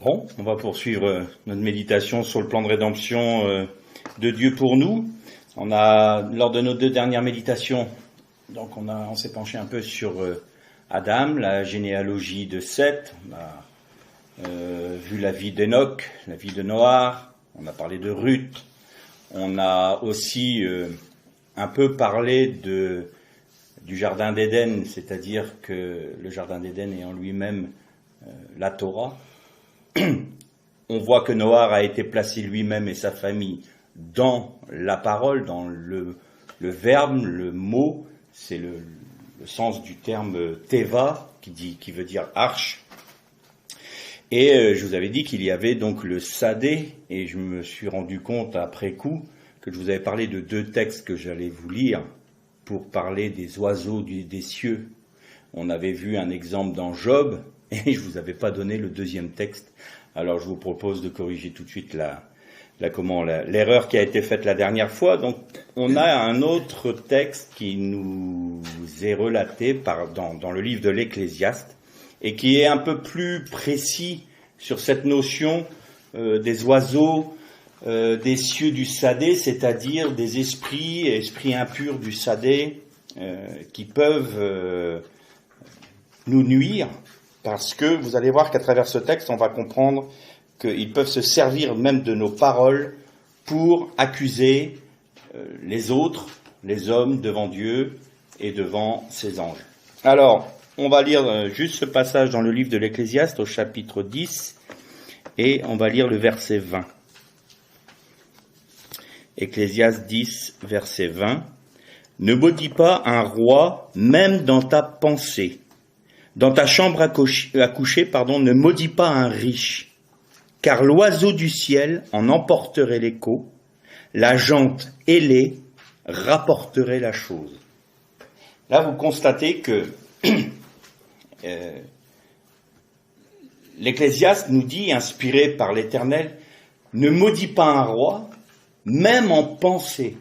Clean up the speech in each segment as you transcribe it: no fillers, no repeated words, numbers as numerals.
Bon, on va poursuivre notre méditation sur le plan de rédemption de Dieu pour nous. Lors de nos deux dernières méditations, donc on s'est penché un peu sur Adam, la généalogie de Seth, on a vu la vie d'Enoch, la vie de Noah, on a parlé de Ruth, on a aussi un peu parlé du jardin d'Éden, c'est-à-dire que le jardin d'Éden est en lui-même la Torah. On voit que Noah a été placé lui-même et sa famille dans la parole, dans le verbe, le mot, c'est le sens du terme teva, qui veut dire arche. Et je vous avais dit qu'il y avait donc le sadé, et je me suis rendu compte après coup que je vous avais parlé de deux textes que j'allais vous lire pour parler des oiseaux des cieux. On avait vu un exemple dans Job, et je vous avais pas donné le deuxième texte. Alors je vous propose de corriger tout de suite l'erreur qui a été faite la dernière fois. Donc on a un autre texte qui nous est relaté dans le livre de l'Ecclésiaste et qui est un peu plus précis sur cette notion des oiseaux des cieux du Sadé, c'est-à-dire des esprits impurs du Sadé qui peuvent nous nuire. Parce que vous allez voir qu'à travers ce texte, on va comprendre qu'ils peuvent se servir même de nos paroles pour accuser les autres, les hommes, devant Dieu et devant ses anges. Alors, on va lire juste ce passage dans le livre de l'Ecclésiaste au chapitre 10 et on va lire le verset 20. Ecclésiaste 10, verset 20. « Ne maudis pas un roi même dans ta pensée. Dans ta chambre à coucher, ne maudis pas un riche, car l'oiseau du ciel en emporterait l'écho, la jante ailée rapporterait la chose. » Là, vous constatez que l'Ecclésiaste nous dit, inspiré par l'Éternel, ne maudis pas un roi, même en pensée.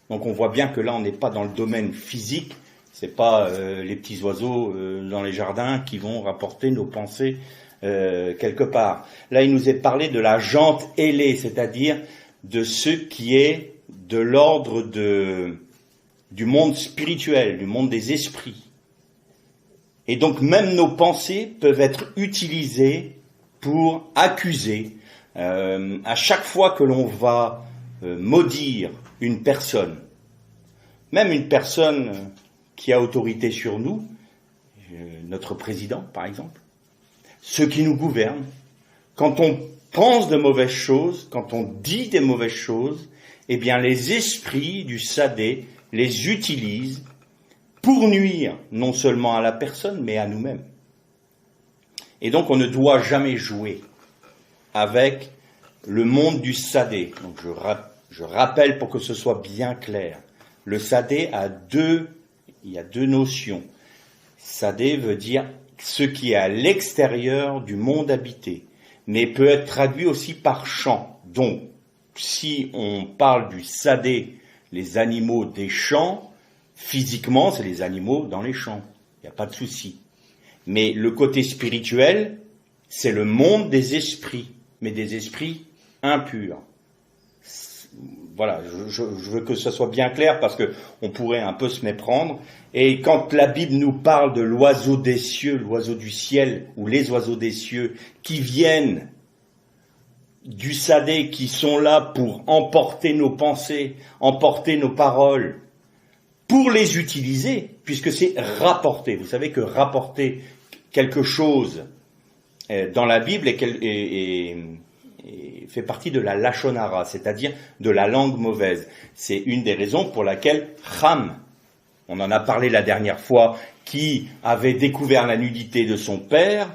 Donc on voit bien que là, on n'est pas dans le domaine physique. C'est pas les petits oiseaux dans les jardins qui vont rapporter nos pensées quelque part. Là, il nous est parlé de la jante ailée, c'est-à-dire de ce qui est de l'ordre du monde spirituel, du monde des esprits. Et donc, même nos pensées peuvent être utilisées pour accuser. À chaque fois que l'on va maudire une personne, même une personne qui a autorité sur nous, notre président par exemple, ceux qui nous gouvernent, quand on pense de mauvaises choses, quand on dit des mauvaises choses, eh bien les esprits du Sadé les utilisent pour nuire non seulement à la personne, mais à nous-mêmes. Et donc on ne doit jamais jouer avec le monde du Sadé. Donc je rappelle pour que ce soit bien clair, le Sadé il y a deux notions. Sadé veut dire ce qui est à l'extérieur du monde habité, mais peut être traduit aussi par champ. Donc, si on parle du Sadé, les animaux des champs, physiquement, c'est les animaux dans les champs. Il n'y a pas de souci. Mais le côté spirituel, c'est le monde des esprits, mais des esprits impurs. Voilà, je veux que ce soit bien clair parce que on pourrait un peu se méprendre. Et quand la Bible nous parle de l'oiseau des cieux, l'oiseau du ciel ou les oiseaux des cieux qui viennent du Sadé, qui sont là pour emporter nos pensées, emporter nos paroles, pour les utiliser, puisque c'est rapporter. Vous savez que rapporter quelque chose dans la Bible fait partie de la lachonara, c'est-à-dire de la langue mauvaise. C'est une des raisons pour laquelle Cham, on en a parlé la dernière fois, qui avait découvert la nudité de son père,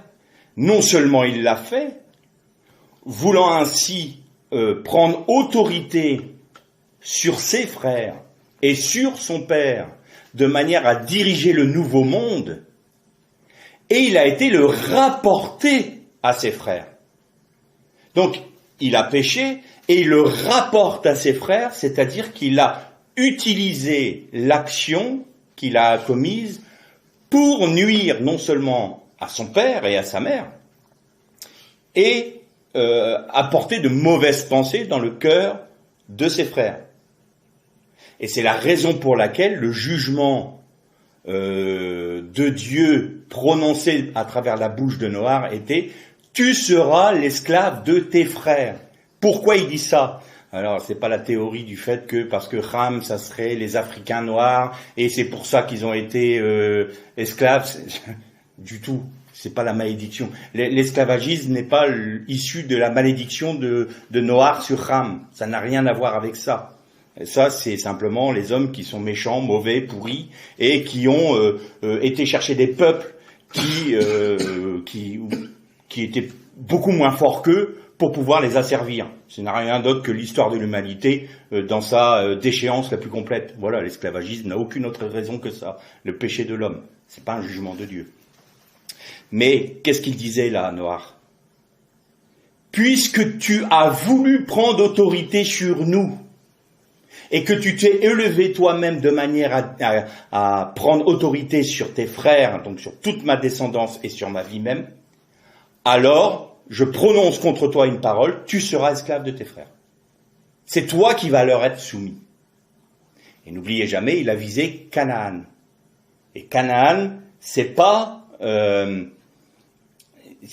non seulement il l'a fait, voulant ainsi prendre autorité sur ses frères et sur son père, de manière à diriger le nouveau monde, et il a été le rapporter à ses frères. Donc, il a péché et il le rapporte à ses frères, c'est-à-dire qu'il a utilisé l'action qu'il a commise pour nuire non seulement à son père et à sa mère, et apporter de mauvaises pensées dans le cœur de ses frères. Et c'est la raison pour laquelle le jugement de Dieu prononcé à travers la bouche de Noach était « Tu seras l'esclave de tes frères ». Pourquoi il dit ça? Alors, c'est pas la théorie du fait que parce que Ham, ça serait les Africains noirs et c'est pour ça qu'ils ont été esclaves. Du tout. C'est pas la malédiction. L'esclavagisme n'est pas issu de la malédiction de Noach sur Ham. Ça n'a rien à voir avec ça. Ça, c'est simplement les hommes qui sont méchants, mauvais, pourris et qui ont été chercher des peuples qui étaient beaucoup moins forts qu'eux pour pouvoir les asservir. Ce n'a rien d'autre que l'histoire de l'humanité dans sa déchéance la plus complète. Voilà, l'esclavagisme n'a aucune autre raison que ça. Le péché de l'homme. C'est pas un jugement de Dieu. Mais qu'est-ce qu'il disait là, Noach? Puisque tu as voulu prendre autorité sur nous et que tu t'es élevé toi-même de manière à prendre autorité sur tes frères, donc sur toute ma descendance et sur ma vie même, alors je prononce contre toi une parole, tu seras esclave de tes frères. C'est toi qui vas leur être soumis. Et n'oubliez jamais, il a visé Canaan. Et Canaan, c'est pas...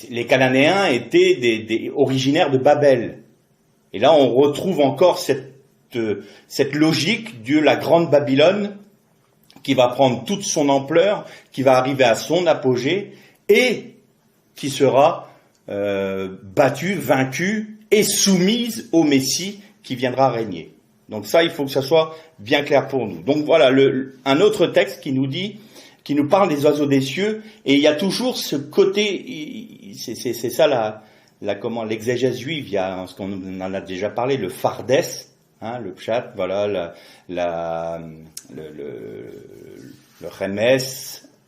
les Cananéens étaient originaires de Babel. Et là, on retrouve encore cette logique de la grande Babylone qui va prendre toute son ampleur, qui va arriver à son apogée et qui sera battue, vaincue et soumise au Messie qui viendra régner. Donc ça, il faut que ça soit bien clair pour nous. Donc voilà, un autre texte qui nous parle des oiseaux des cieux, et il y a toujours ce côté, c'est ça l'exégèse juive, il y a ce qu'on en a déjà parlé, le fardès, hein, le pshat, voilà, le remes,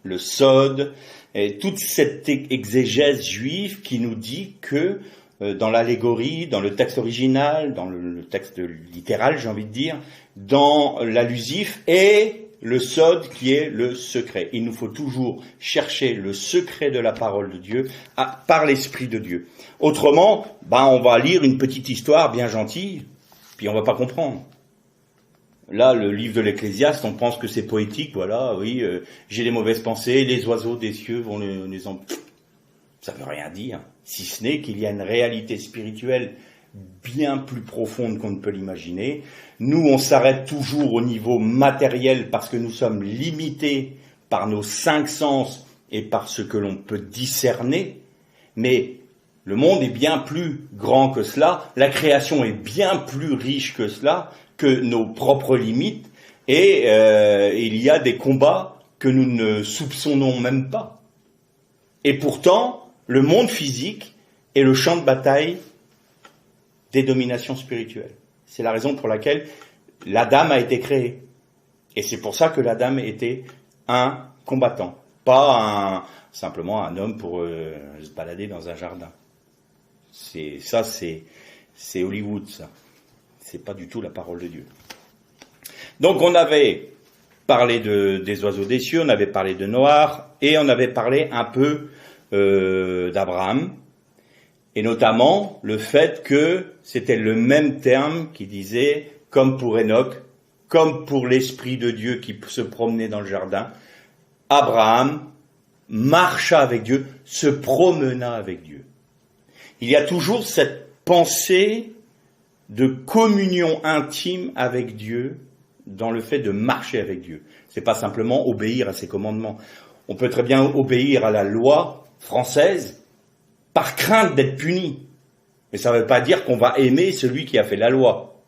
le sod, et toute cette exégèse juive qui nous dit que dans l'allégorie, dans le texte original, dans le texte littéral, j'ai envie de dire, dans l'allusif et le sod qui est le secret. Il nous faut toujours chercher le secret de la parole de Dieu par l'Esprit de Dieu. Autrement, on va lire une petite histoire bien gentille, puis on va pas comprendre. Là, le livre de l'Ecclésiaste, on pense que c'est poétique, voilà, oui, j'ai des mauvaises pensées, les oiseaux des cieux vont les en... Ça veut rien dire, si ce n'est qu'il y a une réalité spirituelle bien plus profonde qu'on ne peut l'imaginer. Nous, on s'arrête toujours au niveau matériel parce que nous sommes limités par nos 5 sens et par ce que l'on peut discerner, mais le monde est bien plus grand que cela, la création est bien plus riche que cela, que nos propres limites, et il y a des combats que nous ne soupçonnons même pas. Et pourtant, le monde physique est le champ de bataille des dominations spirituelles. C'est la raison pour laquelle l'Adam a été créé. Et c'est pour ça que l'Adam était un combattant, pas simplement un homme pour se balader dans un jardin. C'est Hollywood, ça. C'est pas du tout la parole de Dieu. Donc on avait parlé des oiseaux des cieux, on avait parlé de Noach, et on avait parlé un peu d'Abraham, et notamment le fait que c'était le même terme qui disait, comme pour Enoch, comme pour l'Esprit de Dieu qui se promenait dans le jardin, Abraham marcha avec Dieu, se promena avec Dieu. Il y a toujours cette pensée de communion intime avec Dieu dans le fait de marcher avec Dieu. C'est pas simplement obéir à ses commandements. On peut très bien obéir à la loi française par crainte d'être puni. Mais ça ne veut pas dire qu'on va aimer celui qui a fait la loi.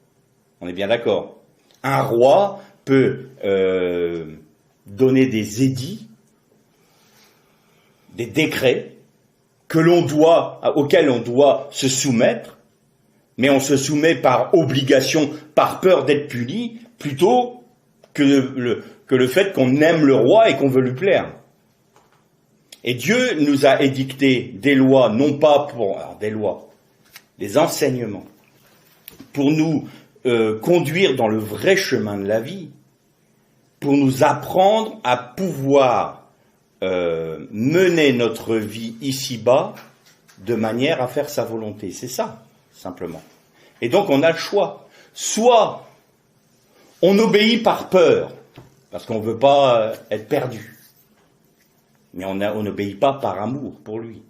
On est bien d'accord. Un roi peut donner des édits, des décrets auxquels on doit se soumettre, mais on se soumet par obligation, par peur d'être puni, plutôt que le fait qu'on aime le roi et qu'on veut lui plaire. Et Dieu nous a édicté des lois, non pas des enseignements, pour nous conduire dans le vrai chemin de la vie, pour nous apprendre à pouvoir mener notre vie ici-bas de manière à faire sa volonté. C'est ça, simplement. Et donc on a le choix. Soit on obéit par peur, parce qu'on ne veut pas être perdu. Mais on n'obéit pas par amour pour lui.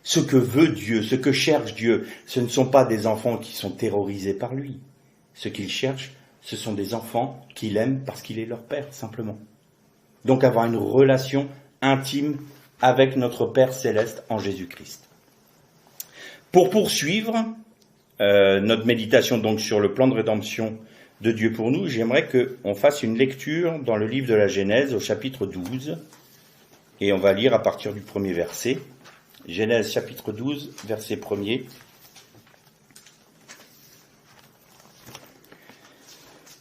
Ce que veut Dieu, ce que cherche Dieu, ce ne sont pas des enfants qui sont terrorisés par lui. Ce qu'il cherche, ce sont des enfants qu'il aime parce qu'il est leur Père, simplement. Donc avoir une relation intime avec notre Père céleste en Jésus-Christ. Pour poursuivre notre méditation donc sur le plan de rédemption de Dieu pour nous, j'aimerais qu'on fasse une lecture dans le livre de la Genèse au chapitre 12, et on va lire à partir du premier verset. Genèse chapitre 12, verset 1er.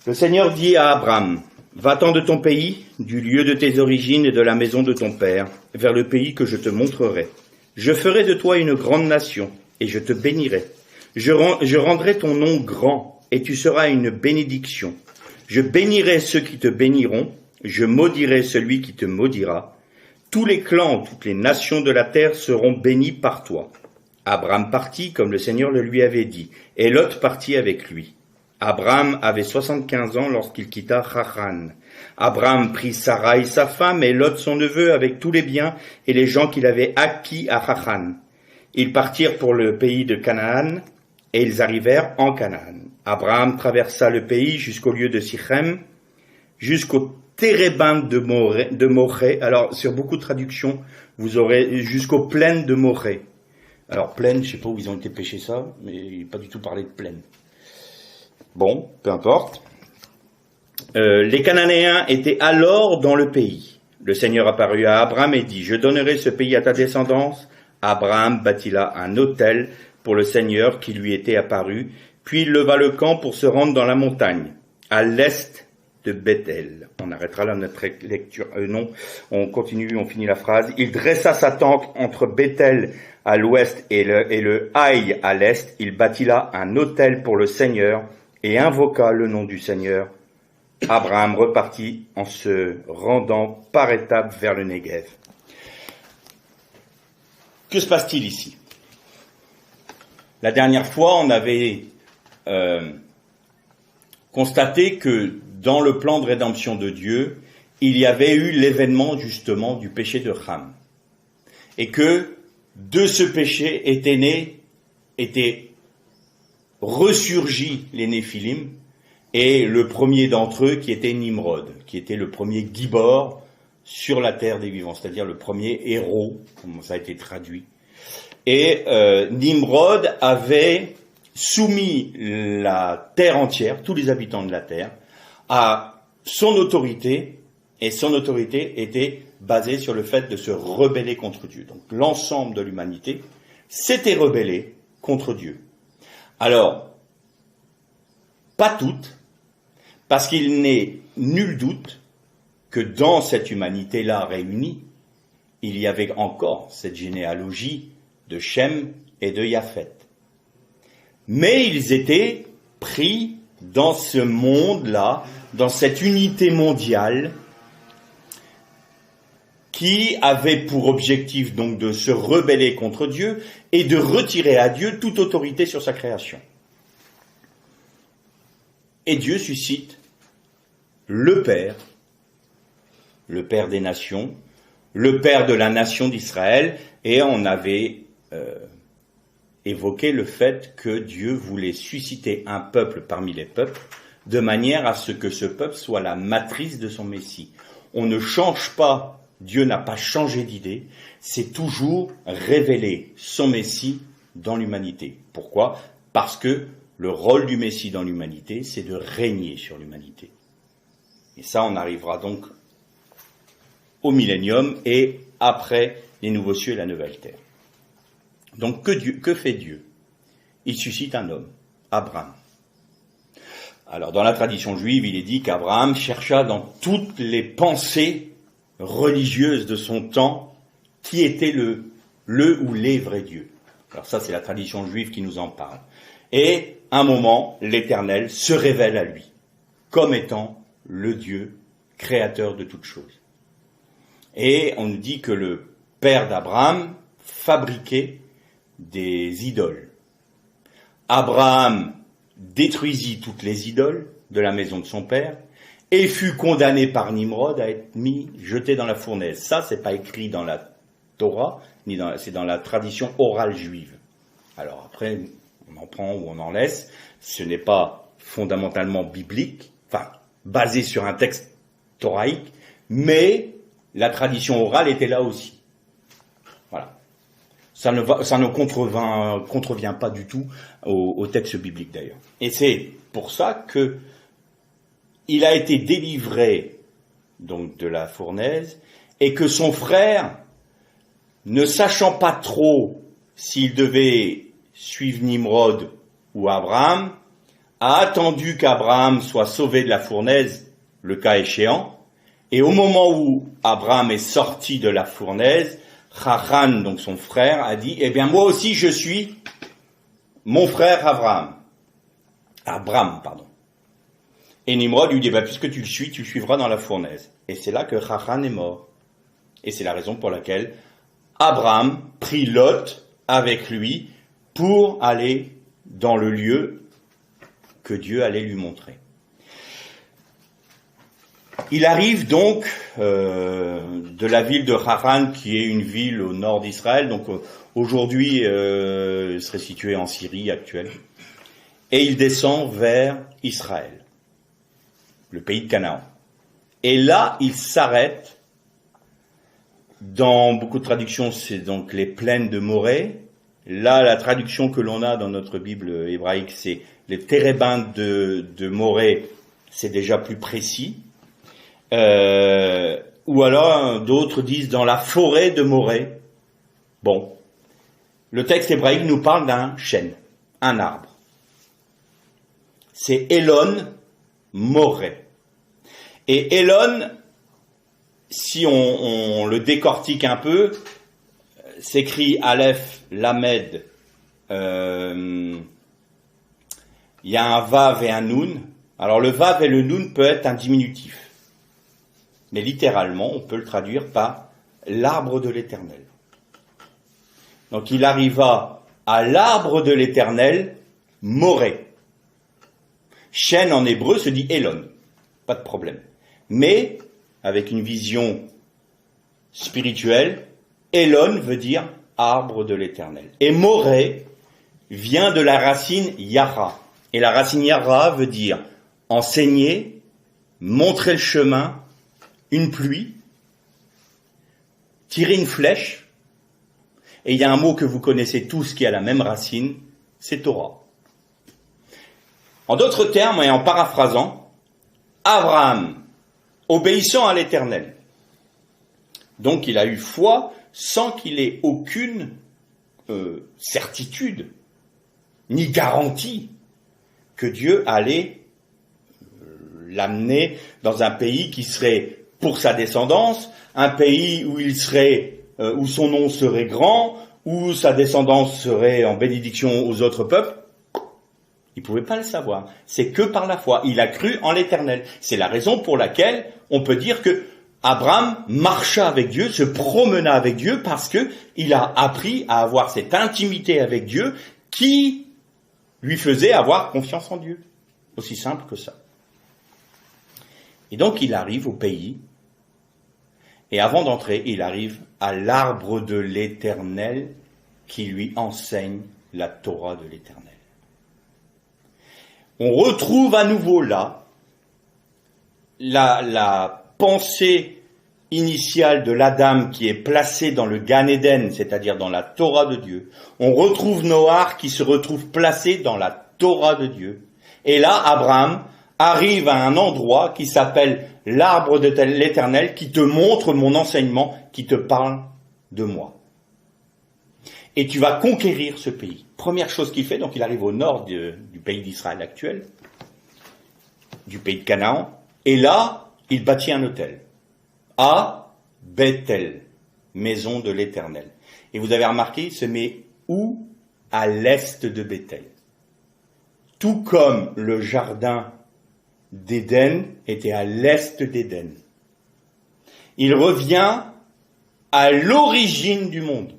Le Seigneur dit à Abraham, « Va-t'en de ton pays, du lieu de tes origines et de la maison de ton père, vers le pays que je te montrerai. Je ferai de toi une grande nation, et je te bénirai. Je rendrai ton nom grand, et tu seras une bénédiction. Je bénirai ceux qui te béniront, je maudirai celui qui te maudira. Tous les clans, toutes les nations de la terre seront bénis par toi. » Abraham partit comme le Seigneur le lui avait dit, et Lot partit avec lui. Abraham avait 75 ans lorsqu'il quitta Haran. Abraham prit Sarai sa femme et Lot son neveu avec tous les biens et les gens qu'il avait acquis à Haran. Ils partirent pour le pays de Canaan et ils arrivèrent en Canaan. Abraham traversa le pays jusqu'au lieu de Sichem, jusqu'au Térébinthe de Morée. Alors, sur beaucoup de traductions, vous aurez jusqu'aux plaines de Morée. Alors, plaines, je ne sais pas où ils ont été pêcher ça, mais il n'est pas du tout parlé de plaines. Bon, peu importe. Les Cananéens étaient alors dans le pays. Le Seigneur apparut à Abraham et dit, « Je donnerai ce pays à ta descendance. » Abraham bâtit là un autel pour le Seigneur qui lui était apparu, puis il leva le camp pour se rendre dans la montagne, à l'est de Bethel. On arrêtera là notre lecture. Non, on continue, on finit la phrase. Il dressa sa tente entre Bethel à l'ouest et le Haï à l'est. Il bâtit là un autel pour le Seigneur et invoqua le nom du Seigneur. Abraham repartit en se rendant par étapes vers le Néguev. Que se passe-t-il ici? La dernière fois, on avait constaté que dans le plan de rédemption de Dieu, il y avait eu l'événement justement du péché de Ham. Et que de ce péché étaient ressurgis les Néphilim, et le premier d'entre eux qui était Nimrod, qui était le premier Gibor sur la terre des vivants, c'est-à-dire le premier héros, comme ça a été traduit. Et Nimrod avait soumis la terre entière, tous les habitants de la terre, à son autorité, et son autorité était basée sur le fait de se rebeller contre Dieu. Donc l'ensemble de l'humanité s'était rebellé contre Dieu. Alors, pas toutes, parce qu'il n'est nul doute que dans cette humanité-là réunie, il y avait encore cette généalogie de Shem et de Japhet. Mais ils étaient pris dans ce monde-là, dans cette unité mondiale, qui avait pour objectif donc de se rebeller contre Dieu et de retirer à Dieu toute autorité sur sa création. Et Dieu suscite le Père des nations, le Père de la nation d'Israël, et on avait évoqué le fait que Dieu voulait susciter un peuple parmi les peuples, de manière à ce que ce peuple soit la matrice de son Messie. On ne change pas, Dieu n'a pas changé d'idée, c'est toujours révéler son Messie dans l'humanité. Pourquoi? Parce que le rôle du Messie dans l'humanité, c'est de régner sur l'humanité. Et ça, on arrivera donc au millénium et après les nouveaux cieux et la nouvelle terre. Donc que fait Dieu? Il suscite un homme, Abraham. Alors dans la tradition juive, il est dit qu'Abraham chercha dans toutes les pensées religieuses de son temps qui était le ou les vrais dieux. Alors ça, c'est la tradition juive qui nous en parle. Et à un moment, l'Éternel se révèle à lui comme étant le Dieu créateur de toutes choses. Et on nous dit que le père d'Abraham fabriquait des idoles. Abraham détruisit toutes les idoles de la maison de son père et fut condamné par Nimrod à être jeté dans la fournaise. Ça, c'est pas écrit dans la Torah, c'est dans la tradition orale juive. Alors après, on en prend ou on en laisse. Ce n'est pas fondamentalement biblique, enfin, basé sur un texte toraïque, mais la tradition orale était là aussi. Voilà. Ça ne contrevient pas du tout au texte biblique d'ailleurs. Et c'est pour ça que il a été délivré donc de la fournaise et que son frère, ne sachant pas trop s'il devait suivre Nimrod ou Abraham, a attendu qu'Abraham soit sauvé de la fournaise, le cas échéant, et au moment où Abraham est sorti de la fournaise, Haran, donc son frère, a dit, eh bien moi aussi je suis mon frère Abraham, pardon. Et Nimrod lui dit, puisque tu le suis, tu le suivras dans la fournaise. Et c'est là que Haran est mort. Et c'est la raison pour laquelle Abraham prit Lot avec lui pour aller dans le lieu que Dieu allait lui montrer. Il arrive donc de la ville de Haran, qui est une ville au nord d'Israël, donc aujourd'hui serait située en Syrie actuelle, et il descend vers Israël, le pays de Canaan. Et là, il s'arrête. Dans beaucoup de traductions, c'est donc les plaines de Morée. Là, la traduction que l'on a dans notre Bible hébraïque, c'est les térébintes de Morée, c'est déjà plus précis. Ou alors, d'autres disent dans la forêt de Morée. Bon, le texte hébraïque nous parle d'un chêne, un arbre. C'est Elon Morée. Et Elon, si on le décortique un peu, s'écrit Aleph, Lamed, il y a un Vav et un Nun. Alors le Vav et le Nun peut être un diminutif. Mais littéralement, on peut le traduire par l'arbre de l'Éternel. Donc il arriva à l'arbre de l'Éternel, Morée. Chêne en hébreu se dit Elon, pas de problème. Mais, avec une vision spirituelle, Elon veut dire arbre de l'Éternel. Et Morée vient de la racine Yara. Et la racine Yara veut dire enseigner, montrer le chemin, une pluie, tirer une flèche. Et il y a un mot que vous connaissez tous qui a la même racine, c'est Torah. En d'autres termes, et en paraphrasant, Abraham, obéissant à l'Éternel. Donc il a eu foi sans qu'il ait aucune certitude, ni garantie que Dieu allait l'amener dans un pays qui serait pour sa descendance, un pays où il serait, où son nom serait grand, où sa descendance serait en bénédiction aux autres peuples. Il ne pouvait pas le savoir. C'est que par la foi. Il a cru en l'Éternel. C'est la raison pour laquelle on peut dire que Abraham marcha avec Dieu, se promena avec Dieu, parce que il a appris à avoir cette intimité avec Dieu qui lui faisait avoir confiance en Dieu. Aussi simple que ça. Et donc il arrive au pays, et avant d'entrer, il arrive à l'arbre de l'Éternel qui lui enseigne la Torah de l'Éternel. On retrouve à nouveau là la pensée initiale de l'Adam qui est placée dans le Gan Eden, c'est-à-dire dans la Torah de Dieu. On retrouve Noach qui se retrouve placé dans la Torah de Dieu. Et là, Abraham arrive à un endroit qui s'appelle l'arbre de l'Éternel, qui te montre mon enseignement, qui te parle de moi. Et tu vas conquérir ce pays. Première chose qu'il fait, donc il arrive au nord du pays d'Israël actuel, du pays de Canaan, et là, il bâtit un autel, à Bethel, maison de l'Éternel. Et vous avez remarqué, il se met où? À l'est de Bethel. Tout comme le jardin d'Éden était à l'est d'Éden. Il revient à l'origine du monde.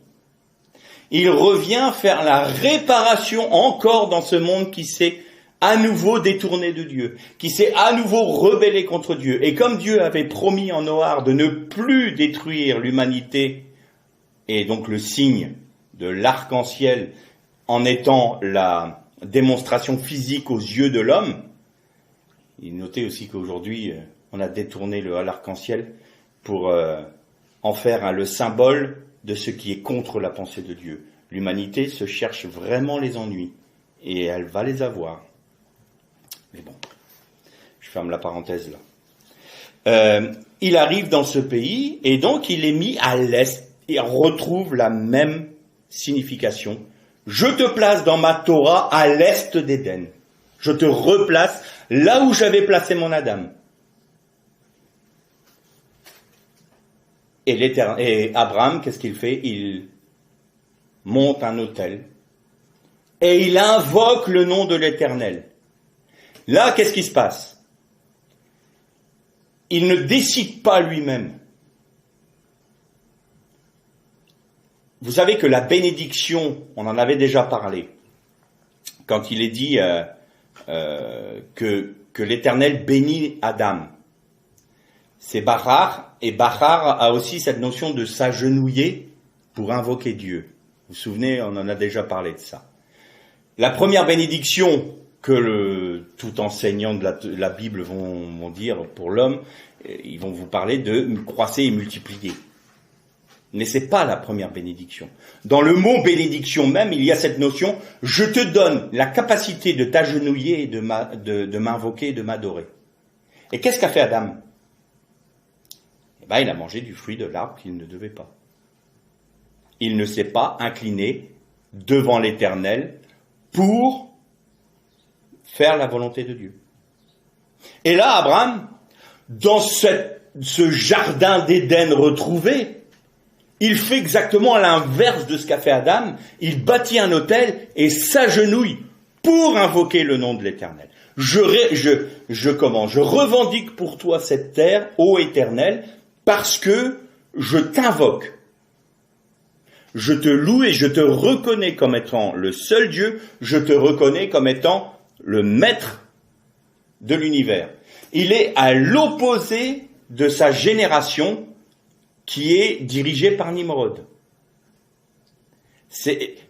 Il revient faire la réparation encore dans ce monde qui s'est à nouveau détourné de Dieu, qui s'est à nouveau rebellé contre Dieu. Et comme Dieu avait promis en Noar de ne plus détruire l'humanité, et donc le signe de l'arc-en-ciel en étant la démonstration physique aux yeux de l'homme, il notait aussi qu'aujourd'hui, on a détourné l'arc-en-ciel pour en faire le symbole de ce qui est contre la pensée de Dieu. L'humanité se cherche vraiment les ennuis, et elle va les avoir. Mais bon, je ferme la parenthèse là. Il arrive dans ce pays, et donc il est mis à l'est, et retrouve la même signification. Je te place dans ma Torah à l'est d'Éden. Je te replace là où j'avais placé mon Adam. Et Abraham, qu'est-ce qu'il fait? Il monte un autel et il invoque le nom de l'Éternel. Là, qu'est-ce qui se passe? Il ne décide pas lui-même. Vous savez que la bénédiction, on en avait déjà parlé, quand il est dit que l'Éternel bénit Adam. C'est Bahar, et Bahar a aussi cette notion de s'agenouiller pour invoquer Dieu. Vous vous souvenez, on en a déjà parlé de ça. La première bénédiction que tout enseignant de la Bible vont dire pour l'homme, ils vont vous parler de croissez et multipliez. Mais c'est pas la première bénédiction. Dans le mot bénédiction même, il y a cette notion, je te donne la capacité de t'agenouiller et de m'invoquer et de m'adorer. Et qu'est-ce qu'a fait Adam? Eh ben, il a mangé du fruit de l'arbre qu'il ne devait pas. Il ne s'est pas incliné devant l'Éternel pour faire la volonté de Dieu. Et là, Abraham, dans ce jardin d'Éden retrouvé, il fait exactement à l'inverse de ce qu'a fait Adam. Il bâtit un autel et s'agenouille pour invoquer le nom de l'Éternel. Je revendique pour toi cette terre, ô Éternel, parce que je t'invoque. Je te loue et je te reconnais comme étant le seul Dieu. Je te reconnais comme étant le maître de l'univers. Il est à l'opposé de sa génération qui est dirigée par Nimrod.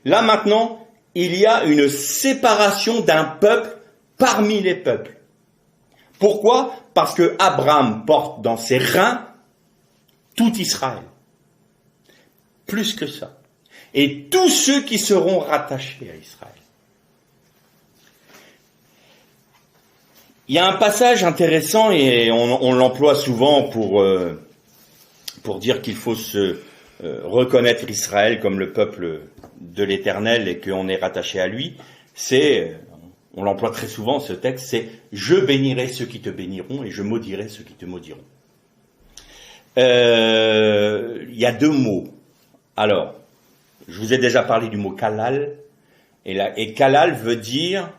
Là maintenant, il y a une séparation d'un peuple parmi les peuples. Pourquoi? Parce que Abraham porte dans ses reins tout Israël. Plus que ça. Et tous ceux qui seront rattachés à Israël. Il y a un passage intéressant et on l'emploie souvent pour dire qu'il faut se reconnaître Israël comme le peuple de l'Éternel et qu'on est rattaché à lui. On l'emploie très souvent ce texte, c'est « Je bénirai ceux qui te béniront et je maudirai ceux qui te maudiront ». Il y a deux mots. Alors, je vous ai déjà parlé du mot kalal, et kalal veut dire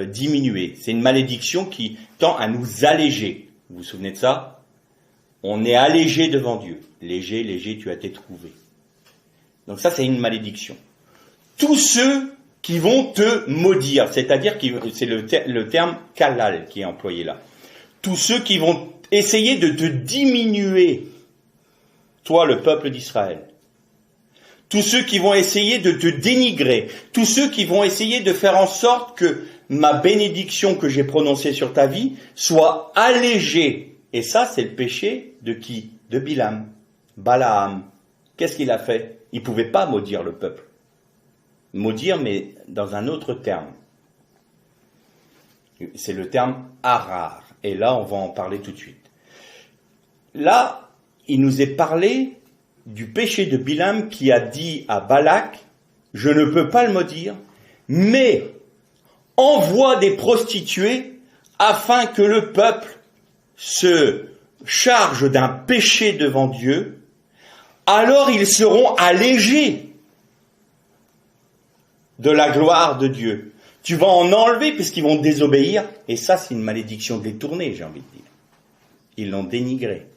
diminuer. C'est une malédiction qui tend à nous alléger. Vous vous souvenez de ça? On est allégé devant Dieu. Léger, léger, tu as été trouvé. Donc ça, c'est une malédiction. Tous ceux qui vont te maudire, c'est-à-dire c'est le terme kalal qui est employé là. Tous ceux qui vont essayer de te diminuer, toi, le peuple d'Israël. Tous ceux qui vont essayer de te dénigrer, tous ceux qui vont essayer de faire en sorte que ma bénédiction que j'ai prononcée sur ta vie soit allégée. Et ça, c'est le péché de qui? De Bilam, Balaam. Qu'est-ce qu'il a fait? Il ne pouvait pas maudire le peuple. Maudire, mais dans un autre terme. C'est le terme harar. Et là, on va en parler tout de suite. Là, il nous est parlé du péché de Bilam qui a dit à Balak, je ne peux pas le maudire, mais envoie des prostituées afin que le peuple se charge d'un péché devant Dieu, alors ils seront allégés de la gloire de Dieu. Tu vas en enlever puisqu'ils vont désobéir, et ça c'est une malédiction détournée, j'ai envie de dire. Ils l'ont dénigré.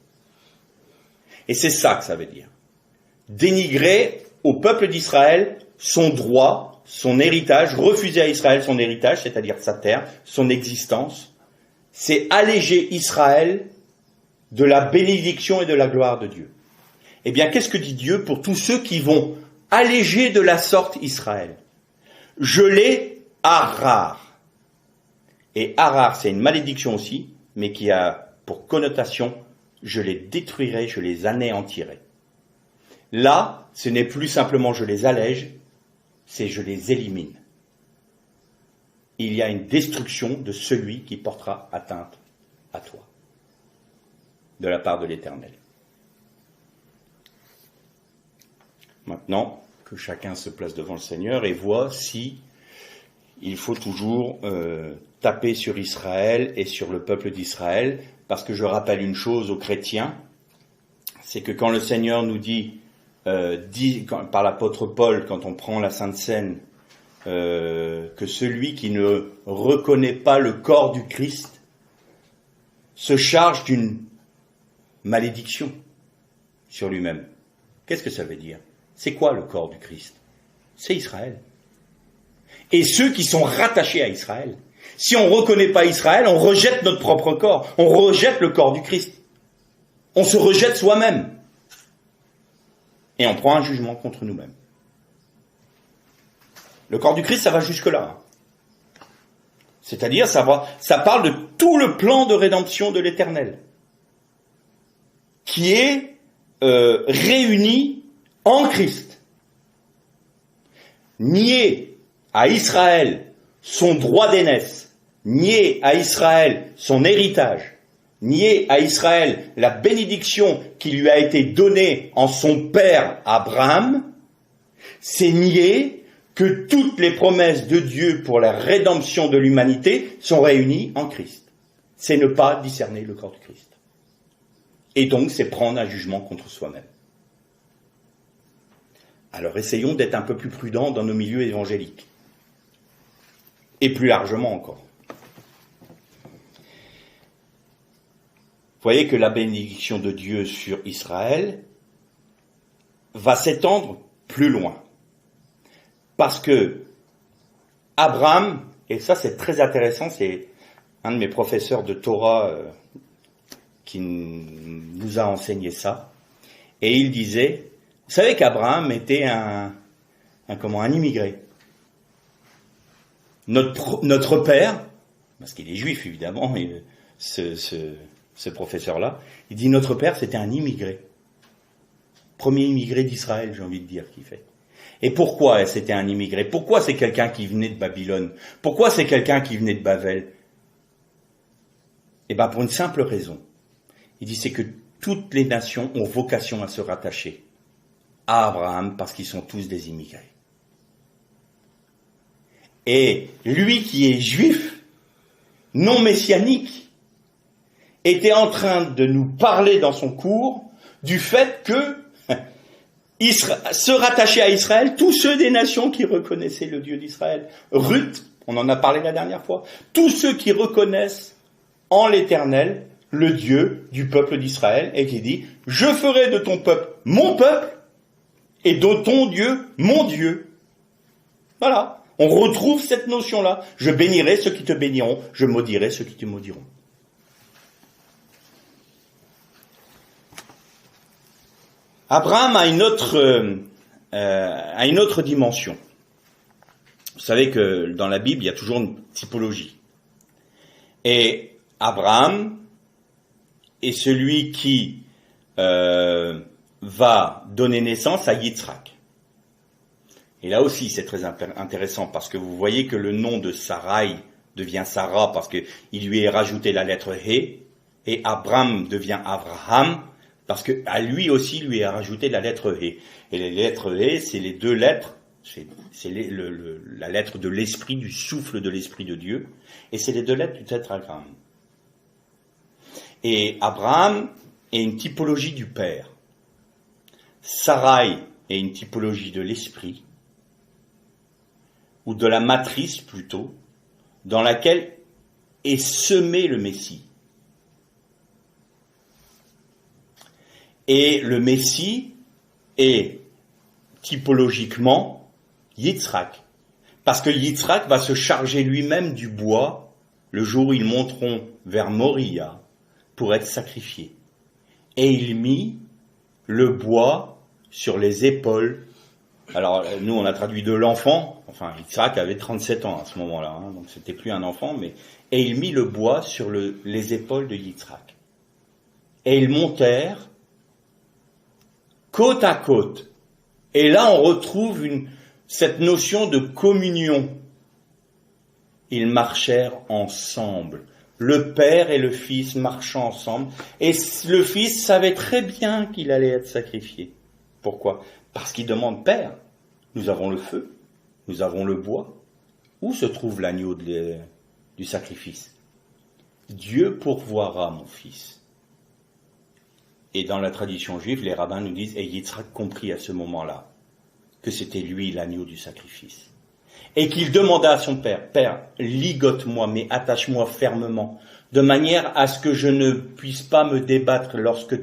Et c'est ça que ça veut dire. Dénigrer au peuple d'Israël son droit, son héritage, refuser à Israël son héritage, c'est-à-dire sa terre, son existence, c'est alléger Israël de la bénédiction et de la gloire de Dieu. Eh bien, qu'est-ce que dit Dieu pour tous ceux qui vont alléger de la sorte Israël? Je les harar. Et harar, c'est une malédiction aussi, mais qui a pour connotation, je les détruirai, je les anéantirai. Là, ce n'est plus simplement je les allège, c'est je les élimine. Il y a une destruction de celui qui portera atteinte à toi, de la part de l'Éternel. Maintenant, que chacun se place devant le Seigneur et voit si il faut toujours taper sur Israël et sur le peuple d'Israël, parce que je rappelle une chose aux chrétiens, c'est que quand le Seigneur nous dit par l'apôtre Paul, quand on prend la Sainte Seine, que celui qui ne reconnaît pas le corps du Christ se charge d'une malédiction sur lui-même. Qu'est-ce que ça veut dire? C'est quoi le corps du Christ? C'est Israël. Et ceux qui sont rattachés à Israël. Si on ne reconnaît pas Israël, on rejette notre propre corps. On rejette le corps du Christ. On se rejette soi-même. Et on prend un jugement contre nous-mêmes. Le corps du Christ, ça va jusque-là. C'est-à-dire, ça parle de tout le plan de rédemption de l'Éternel, qui est réuni en Christ. Nier à Israël son droit d'aînesse, nier à Israël son héritage, nier à Israël la bénédiction qui lui a été donnée en son père Abraham, c'est nier que toutes les promesses de Dieu pour la rédemption de l'humanité sont réunies en Christ. C'est ne pas discerner le corps du Christ. Et donc, c'est prendre un jugement contre soi-même. Alors, essayons d'être un peu plus prudents dans nos milieux évangéliques. Et plus largement encore. Vous voyez que la bénédiction de Dieu sur Israël va s'étendre plus loin. Parce que Abraham, et ça c'est très intéressant, c'est un de mes professeurs de Torah qui nous a enseigné ça, et il disait, vous savez qu'Abraham était un immigré. Notre père, parce qu'il est juif évidemment, ce professeur-là, il dit notre père c'était un immigré. Premier immigré d'Israël, j'ai envie de dire, qu'il fait. Et pourquoi c'était un immigré? Pourquoi c'est quelqu'un qui venait de Babylone? Pourquoi c'est quelqu'un qui venait de Babel? Eh bien, pour une simple raison. Il dit, c'est que toutes les nations ont vocation à se rattacher à Abraham parce qu'ils sont tous des immigrés. Et lui qui est juif, non messianique, était en train de nous parler dans son cours du fait que se rattacher à Israël, tous ceux des nations qui reconnaissaient le Dieu d'Israël. Ruth, on en a parlé la dernière fois, tous ceux qui reconnaissent en l'Éternel le Dieu du peuple d'Israël et qui dit « Je ferai de ton peuple mon peuple et de ton Dieu mon Dieu ». Voilà, on retrouve cette notion-là. Je bénirai ceux qui te béniront, je maudirai ceux qui te maudiront. Abraham a une autre dimension. Vous savez que dans la Bible, il y a toujours une typologie. Et Abraham est celui qui va donner naissance à Yitzhak. Et là aussi, c'est très intéressant parce que vous voyez que le nom de Sarai devient Sarah parce qu'il lui est rajouté la lettre He, et Abraham devient Abraham parce que à lui aussi lui est rajouté la lettre He. Et les lettres He, c'est les deux lettres, c'est la lettre de l'esprit, du souffle de l'esprit de Dieu, et c'est les deux lettres du tétragramme. Et Abraham est une typologie du Père. Sarai est une typologie de l'esprit, ou de la matrice plutôt, dans laquelle est semé le Messie. Et le Messie est typologiquement Yitzhak. Parce que Yitzhak va se charger lui-même du bois le jour où ils monteront vers Moria pour être sacrifiés. Et il mit le bois sur les épaules. Alors nous on a traduit de l'enfant, enfin Yitzhak avait 37 ans à ce moment-là, hein, donc c'était plus un enfant, et il mit le bois sur les épaules de Yitzhak. Et ils montèrent côte à côte. Et là on retrouve cette notion de communion. Ils marchèrent ensemble. Le père et le fils marchant ensemble. Et le fils savait très bien qu'il allait être sacrifié. Pourquoi ? Parce qu'il demande, Père, nous avons le feu, nous avons le bois. Où se trouve l'agneau du sacrifice ? Dieu pourvoira, mon fils. Et dans la tradition juive, les rabbins nous disent, et Yitzhak comprit à ce moment-là, que c'était lui l'agneau du sacrifice. Et qu'il demanda à son père, Père, ligote-moi, mais attache-moi fermement, de manière à ce que je ne puisse pas me débattre lorsque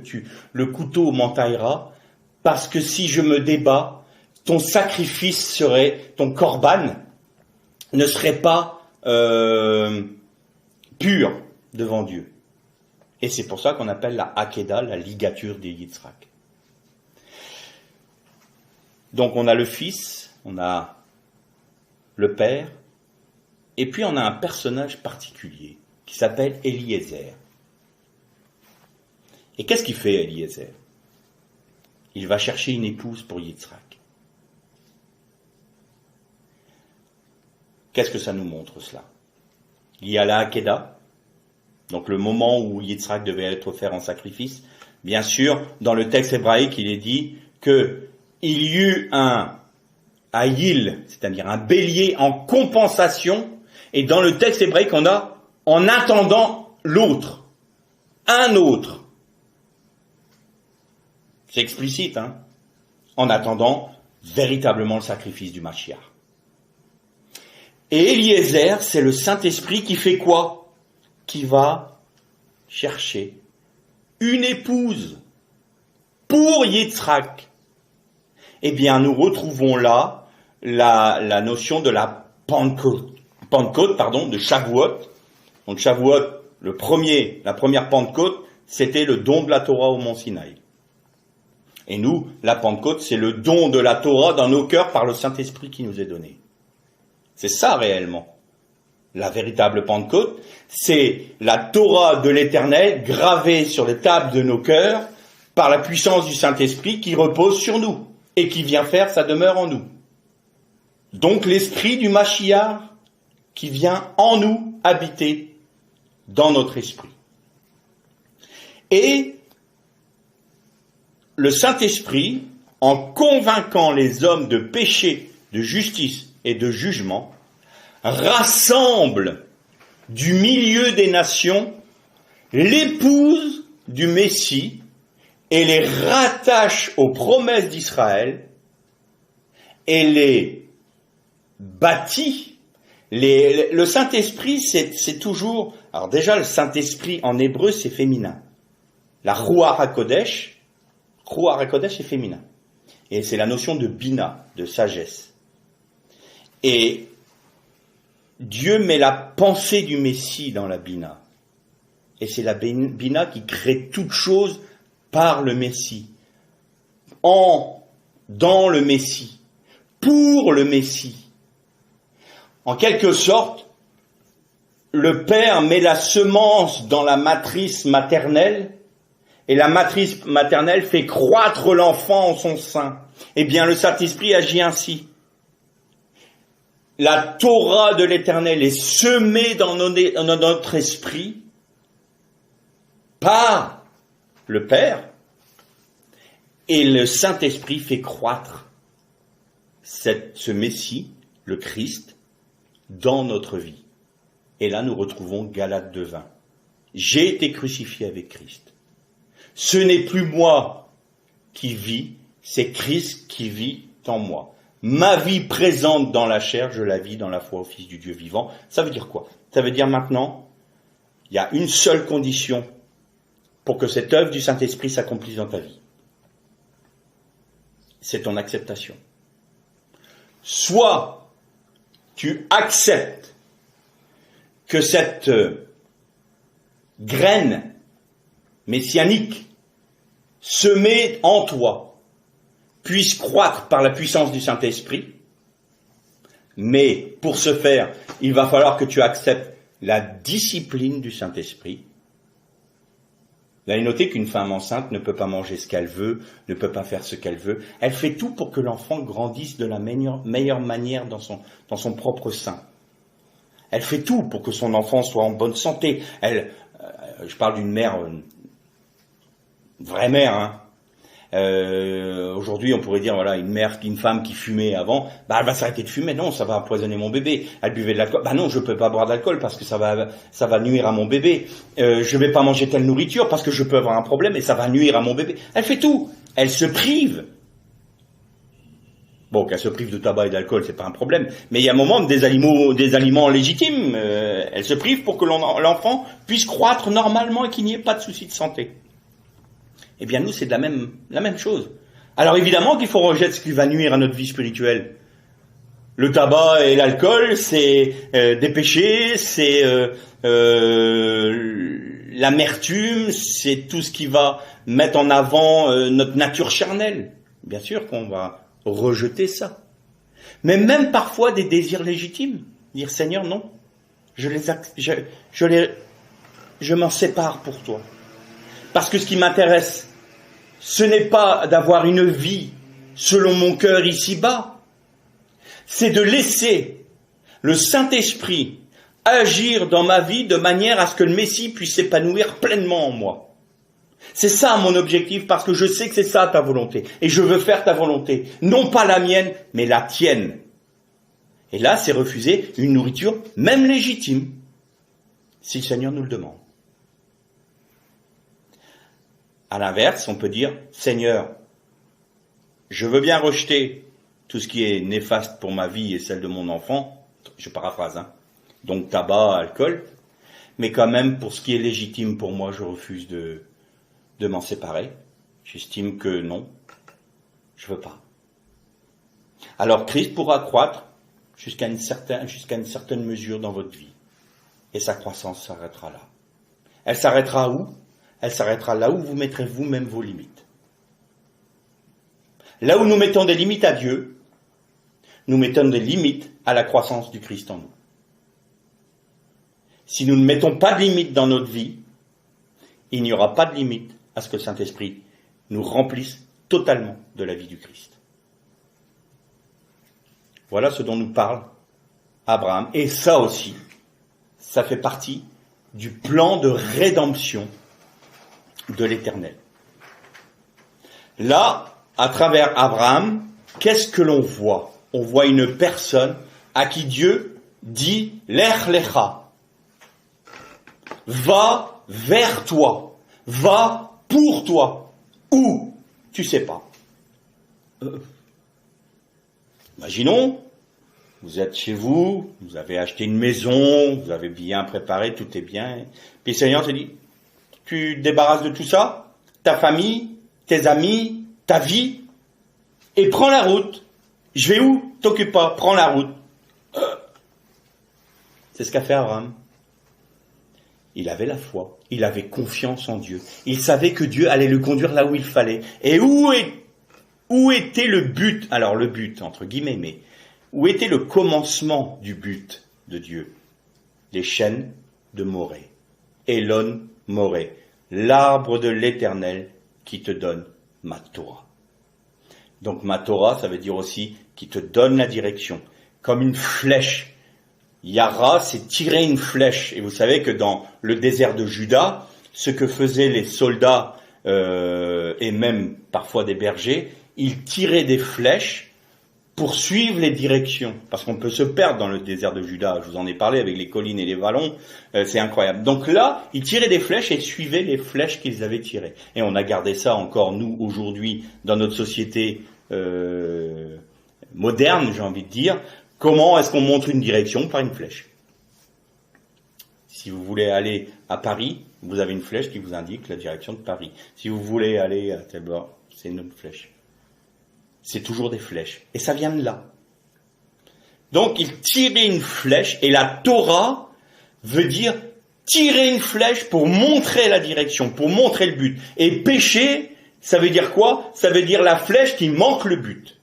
le couteau m'entaillera, parce que si je me débats, ton sacrifice ton korban, ne serait pas pur devant Dieu. Et c'est pour ça qu'on appelle la Hakeda, la ligature des Yitzhak. Donc on a le fils, on a le père, et puis on a un personnage particulier qui s'appelle Eliezer. Et qu'est-ce qu'il fait Eliezer ? Il va chercher une épouse pour Yitzhak. Qu'est-ce que ça nous montre cela ? Il y a la Hakeda, donc le moment où Yitzhak devait être offert en sacrifice. Bien sûr, dans le texte hébraïque, il est dit qu'il y eut un Aïl, c'est-à-dire un bélier en compensation, et dans le texte hébraïque, on a en attendant l'autre, un autre. C'est explicite, hein, en attendant véritablement le sacrifice du Mashiach. Et Eliezer, c'est le Saint-Esprit qui fait quoi ? Qui va chercher une épouse pour Yitzhak. Eh bien, nous retrouvons là la notion de la Pentecôte, de Shavuot. Donc Shavuot, la première Pentecôte, c'était le don de la Torah au mont Sinaï. Et nous, la Pentecôte, c'est le don de la Torah dans nos cœurs par le Saint-Esprit qui nous est donné. C'est ça réellement. La véritable Pentecôte, c'est la Torah de l'Éternel gravée sur les tables de nos cœurs par la puissance du Saint-Esprit qui repose sur nous et qui vient faire sa demeure en nous. Donc l'esprit du Mashiach qui vient en nous habiter dans notre esprit. Et le Saint-Esprit, en convainquant les hommes de péché, de justice et de jugement, rassemble du milieu des nations l'épouse du Messie et les rattache aux promesses d'Israël et les bâtit. Le Saint-Esprit, c'est toujours... Alors déjà, le Saint-Esprit en hébreu, c'est féminin. La Ruach HaKodesh est féminin. Et c'est la notion de Bina, de sagesse. Et Dieu met la pensée du Messie dans la Bina. Et c'est la Bina qui crée toute chose par le Messie. Dans le Messie. Pour le Messie. En quelque sorte, le Père met la semence dans la matrice maternelle, et la matrice maternelle fait croître l'enfant en son sein. Eh bien, le Saint-Esprit agit ainsi. La Torah de l'Éternel est semée dans notre esprit par le Père, et le Saint-Esprit fait croître ce Messie, le Christ, dans notre vie. Et là, nous retrouvons Galates 2:20. J'ai été crucifié avec Christ. Ce n'est plus moi qui vis, c'est Christ qui vit en moi. Ma vie présente dans la chair, je la vis dans la foi au Fils du Dieu vivant. Ça veut dire quoi ? Ça veut dire maintenant, il y a une seule condition pour que cette œuvre du Saint-Esprit s'accomplisse dans ta vie. C'est ton acceptation. soit tu acceptes que cette graine messianique semée en toi puisse croître par la puissance du Saint-Esprit, mais pour ce faire, il va falloir que tu acceptes la discipline du Saint-Esprit. Vous avez noté qu'une femme enceinte ne peut pas manger ce qu'elle veut, ne peut pas faire ce qu'elle veut. Elle fait tout pour que l'enfant grandisse de la meilleure manière dans son propre sein. Elle fait tout pour que son enfant soit en bonne santé. Je parle d'une mère, vraie mère, hein. Aujourd'hui, on pourrait dire, voilà, une femme qui fumait avant, elle va s'arrêter de fumer. Non, ça va empoisonner mon bébé. Elle buvait de l'alcool. Non, je peux pas boire d'alcool parce que ça va nuire à mon bébé. Je vais pas manger telle nourriture parce que je peux avoir un problème et ça va nuire à mon bébé. Elle fait tout. Elle se prive. Bon, qu'elle se prive de tabac et d'alcool, c'est pas un problème. Mais il y a un moment des aliments légitimes. Elle se prive pour que l'enfant puisse croître normalement et qu'il n'y ait pas de soucis de santé. Eh bien, nous, c'est de la même chose. Alors, évidemment qu'il faut rejeter ce qui va nuire à notre vie spirituelle. Le tabac et l'alcool, c'est des péchés, c'est l'amertume, c'est tout ce qui va mettre en avant notre nature charnelle. Bien sûr qu'on va rejeter ça. Mais même parfois des désirs légitimes. Dire, Seigneur, non, je m'en sépare pour toi. Parce que ce qui m'intéresse, ce n'est pas d'avoir une vie selon mon cœur ici-bas, c'est de laisser le Saint-Esprit agir dans ma vie de manière à ce que le Messie puisse s'épanouir pleinement en moi. C'est ça mon objectif, parce que je sais que c'est ça ta volonté, et je veux faire ta volonté, non pas la mienne, mais la tienne. Et là, c'est refuser une nourriture, même légitime, si le Seigneur nous le demande. À l'inverse, on peut dire, Seigneur, je veux bien rejeter tout ce qui est néfaste pour ma vie et celle de mon enfant, je paraphrase, hein, donc tabac, alcool, mais quand même, pour ce qui est légitime pour moi, je refuse de m'en séparer. J'estime que non, je veux pas. Alors Christ pourra croître jusqu'à une certaine mesure dans votre vie, et sa croissance s'arrêtera là. Elle s'arrêtera où ? Elle s'arrêtera là où vous mettrez vous-même vos limites. Là où nous mettons des limites à Dieu, nous mettons des limites à la croissance du Christ en nous. Si nous ne mettons pas de limites dans notre vie, il n'y aura pas de limite à ce que le Saint-Esprit nous remplisse totalement de la vie du Christ. Voilà ce dont nous parle Abraham. Et ça aussi, ça fait partie du plan de rédemption de l'Éternel. Là, à travers Abraham, qu'est-ce que l'on voit ? On voit une personne à qui Dieu dit « Lech lecha » va vers toi, va pour toi. Où ? Tu sais pas. Imaginons, vous êtes chez vous, vous avez acheté une maison, vous avez bien préparé, tout est bien. Puis le Seigneur te dit, tu te débarrasses de tout ça, ta famille, tes amis, ta vie, et prends la route. Je vais où ? T'occupe pas, prends la route. C'est ce qu'a fait Abraham. Il avait la foi, il avait confiance en Dieu. Il savait que Dieu allait le conduire là où il fallait. Et où était le but ? Alors le but, entre guillemets, mais où était le commencement du but de Dieu ? Les chênes de Morée. Elon Morée. L'arbre de l'Éternel qui te donne ma Torah. Donc ma Torah, ça veut dire aussi qui te donne la direction. Comme une flèche. Yara, c'est tirer une flèche. Et vous savez que dans le désert de Juda, ce que faisaient les soldats et même parfois des bergers, ils tiraient des flèches pour suivre les directions. Parce qu'on peut se perdre dans le désert de Juda. Je vous en ai parlé avec les collines et les vallons. C'est incroyable. Donc là, ils tiraient des flèches et suivaient les flèches qu'ils avaient tirées. Et on a gardé ça encore, nous, aujourd'hui, dans notre société moderne, j'ai envie de dire. Comment est-ce qu'on montre une direction ? Par une flèche. Si vous voulez aller à Paris, vous avez une flèche qui vous indique la direction de Paris. Si vous voulez aller à tel bord, c'est une autre flèche. C'est toujours des flèches. Et ça vient de là. Donc il tirait une flèche, et la Torah veut dire tirer une flèche pour montrer la direction, pour montrer le but. Et péché, ça veut dire quoi? Ça veut dire la flèche qui manque le but.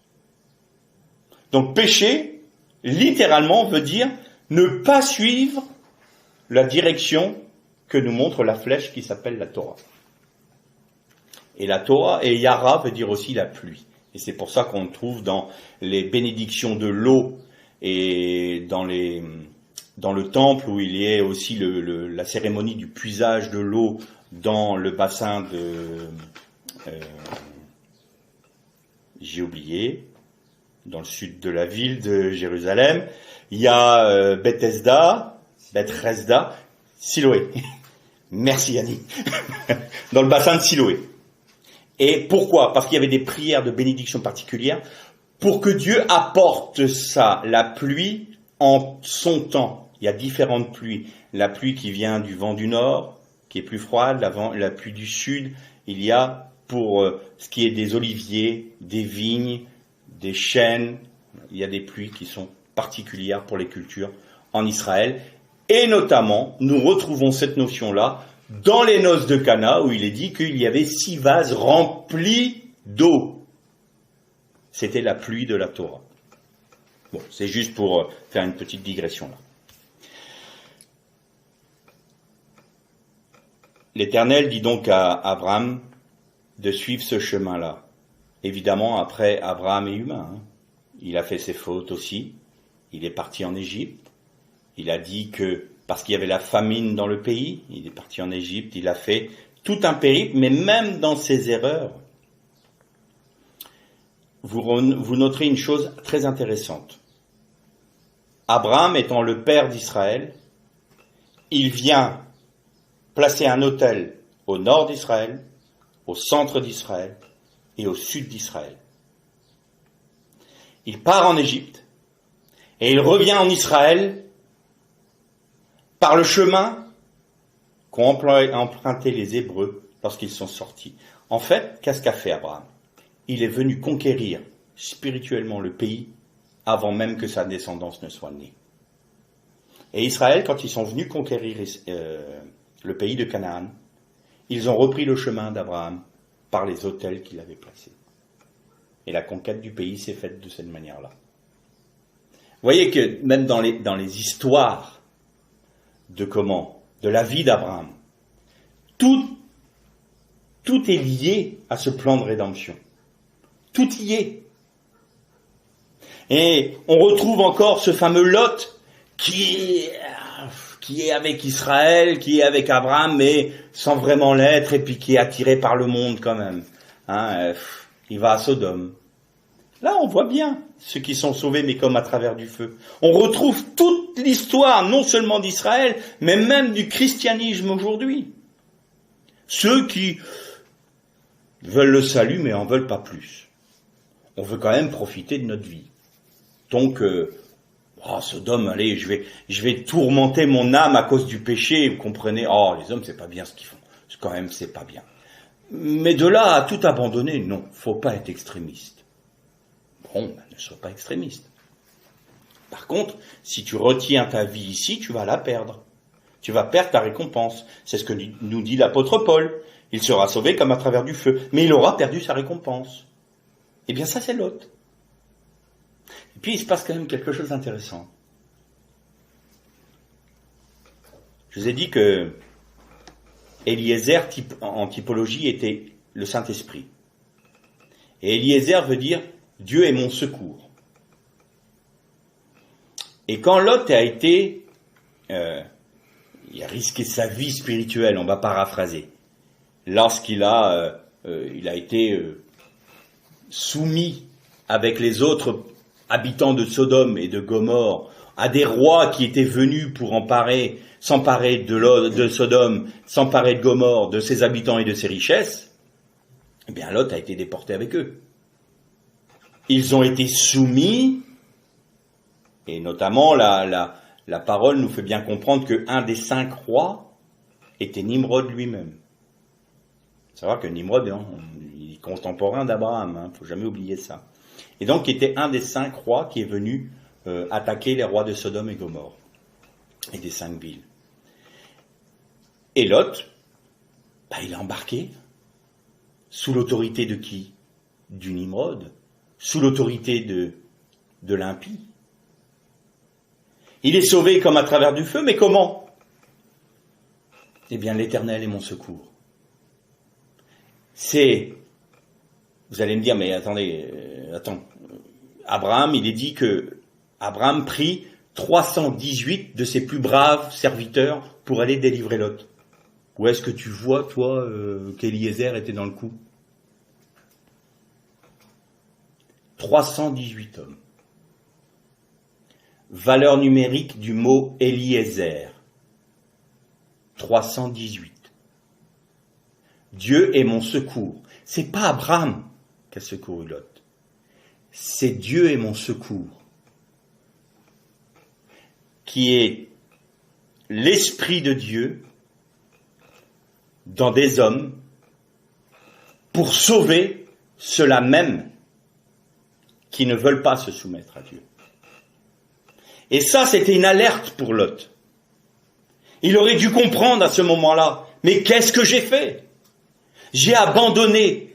Donc péché, littéralement, veut dire ne pas suivre la direction que nous montre la flèche qui s'appelle la Torah. Et la Torah, et Yara veut dire aussi la pluie. Et c'est pour ça qu'on trouve dans les bénédictions de l'eau et dans le temple où il y a aussi la cérémonie du puisage de l'eau dans le bassin de... j'ai oublié, dans le sud de la ville de Jérusalem, il y a Bethesda, Siloé. Merci Yannick. Dans le bassin de Siloé. Et pourquoi? Parce qu'il y avait des prières de bénédiction particulières pour que Dieu apporte ça, la pluie, en son temps. Il y a différentes pluies. La pluie qui vient du vent du nord, qui est plus froide, la pluie du sud. Il y a pour ce qui est des oliviers, des vignes, des chênes. Il y a des pluies qui sont particulières pour les cultures en Israël. Et notamment, nous retrouvons cette notion-là dans les noces de Cana, où il est dit qu'il y avait 6 vases remplis d'eau. C'était la pluie de la Torah. Bon, c'est juste pour faire une petite digression là. L'Éternel dit donc à Abraham de suivre ce chemin-là. Évidemment, après, Abraham est humain. Il a fait ses fautes aussi. Il est parti en Égypte. Il a dit que, parce qu'il y avait la famine dans le pays, il est parti en Égypte, il a fait tout un périple, mais même dans ses erreurs, vous noterez une chose très intéressante. Abraham étant le père d'Israël, il vient placer un autel au nord d'Israël, au centre d'Israël et au sud d'Israël. Il part en Égypte et il revient en Israël par le chemin qu'ont emprunté les Hébreux lorsqu'ils sont sortis. En fait, qu'est-ce qu'a fait Abraham? Il est venu conquérir spirituellement le pays avant même que sa descendance ne soit née. Et Israël, quand ils sont venus conquérir le pays de Canaan, ils ont repris le chemin d'Abraham par les autels qu'il avait placés. Et la conquête du pays s'est faite de cette manière-là. Vous voyez que même dans les histoires de la vie d'Abraham, tout est lié à ce plan de rédemption. Tout y est. Et on retrouve encore ce fameux Lot qui est avec Israël, qui est avec Abraham, mais sans vraiment l'être, et puis qui est attiré par le monde quand même. Il va à Sodome. Là, on voit bien ceux qui sont sauvés, mais comme à travers du feu. On retrouve toute l'histoire, non seulement d'Israël, mais même du christianisme aujourd'hui. Ceux qui veulent le salut, mais en veulent pas plus. On veut quand même profiter de notre vie. Donc, Sodome, allez, je vais tourmenter mon âme à cause du péché. Vous comprenez, les hommes, c'est pas bien ce qu'ils font. C'est pas bien. Mais de là à tout abandonner, non, faut pas être extrémiste. Bon, ne sois pas extrémiste. Par contre, si tu retiens ta vie ici, tu vas la perdre. Tu vas perdre ta récompense. C'est ce que nous dit l'apôtre Paul. Il sera sauvé comme à travers du feu, mais il aura perdu sa récompense. Eh bien, ça, c'est Lot. Et puis, il se passe quand même quelque chose d'intéressant. Je vous ai dit que Eliezer, en typologie, était le Saint-Esprit. Et Eliezer veut dire « Dieu est mon secours ». Et quand Lot a été... il a risqué sa vie spirituelle, on va paraphraser, lorsqu'il a été soumis avec les autres habitants de Sodome et de Gomorrhe à des rois qui étaient venus pour s'emparer de Sodome, s'emparer de Gomorrhe, de ses habitants et de ses richesses, eh bien Lot a été déporté avec eux. Ils ont été soumis, et notamment la parole nous fait bien comprendre qu'un des 5 rois était Nimrod lui-même. Il faut savoir que Nimrod, il est contemporain d'Abraham, faut jamais oublier ça. Et donc, il était un des 5 rois qui est venu attaquer les rois de Sodome et Gomorrhe et des 5 villes. Et Lot, il est embarqué sous l'autorité de qui? Du Nimrod, sous l'autorité de l'impie. Il est sauvé comme à travers du feu, mais comment? Eh bien, l'Éternel est mon secours. Vous allez me dire, mais attendez, Abraham, il est dit que Abraham prit 318 de ses plus braves serviteurs pour aller délivrer Lot. Où est-ce que tu vois, toi, qu'Éliézer était dans le coup? 318 hommes. Valeur numérique du mot Éliézer. 318. Dieu est mon secours. C'est pas Abraham qui a secouru Lot. C'est Dieu est mon secours. Qui est l'Esprit de Dieu dans des hommes pour sauver ceux-là même qui ne veulent pas se soumettre à Dieu. Et ça, c'était une alerte pour Lot. Il aurait dû comprendre à ce moment-là, mais qu'est-ce que j'ai fait? J'ai abandonné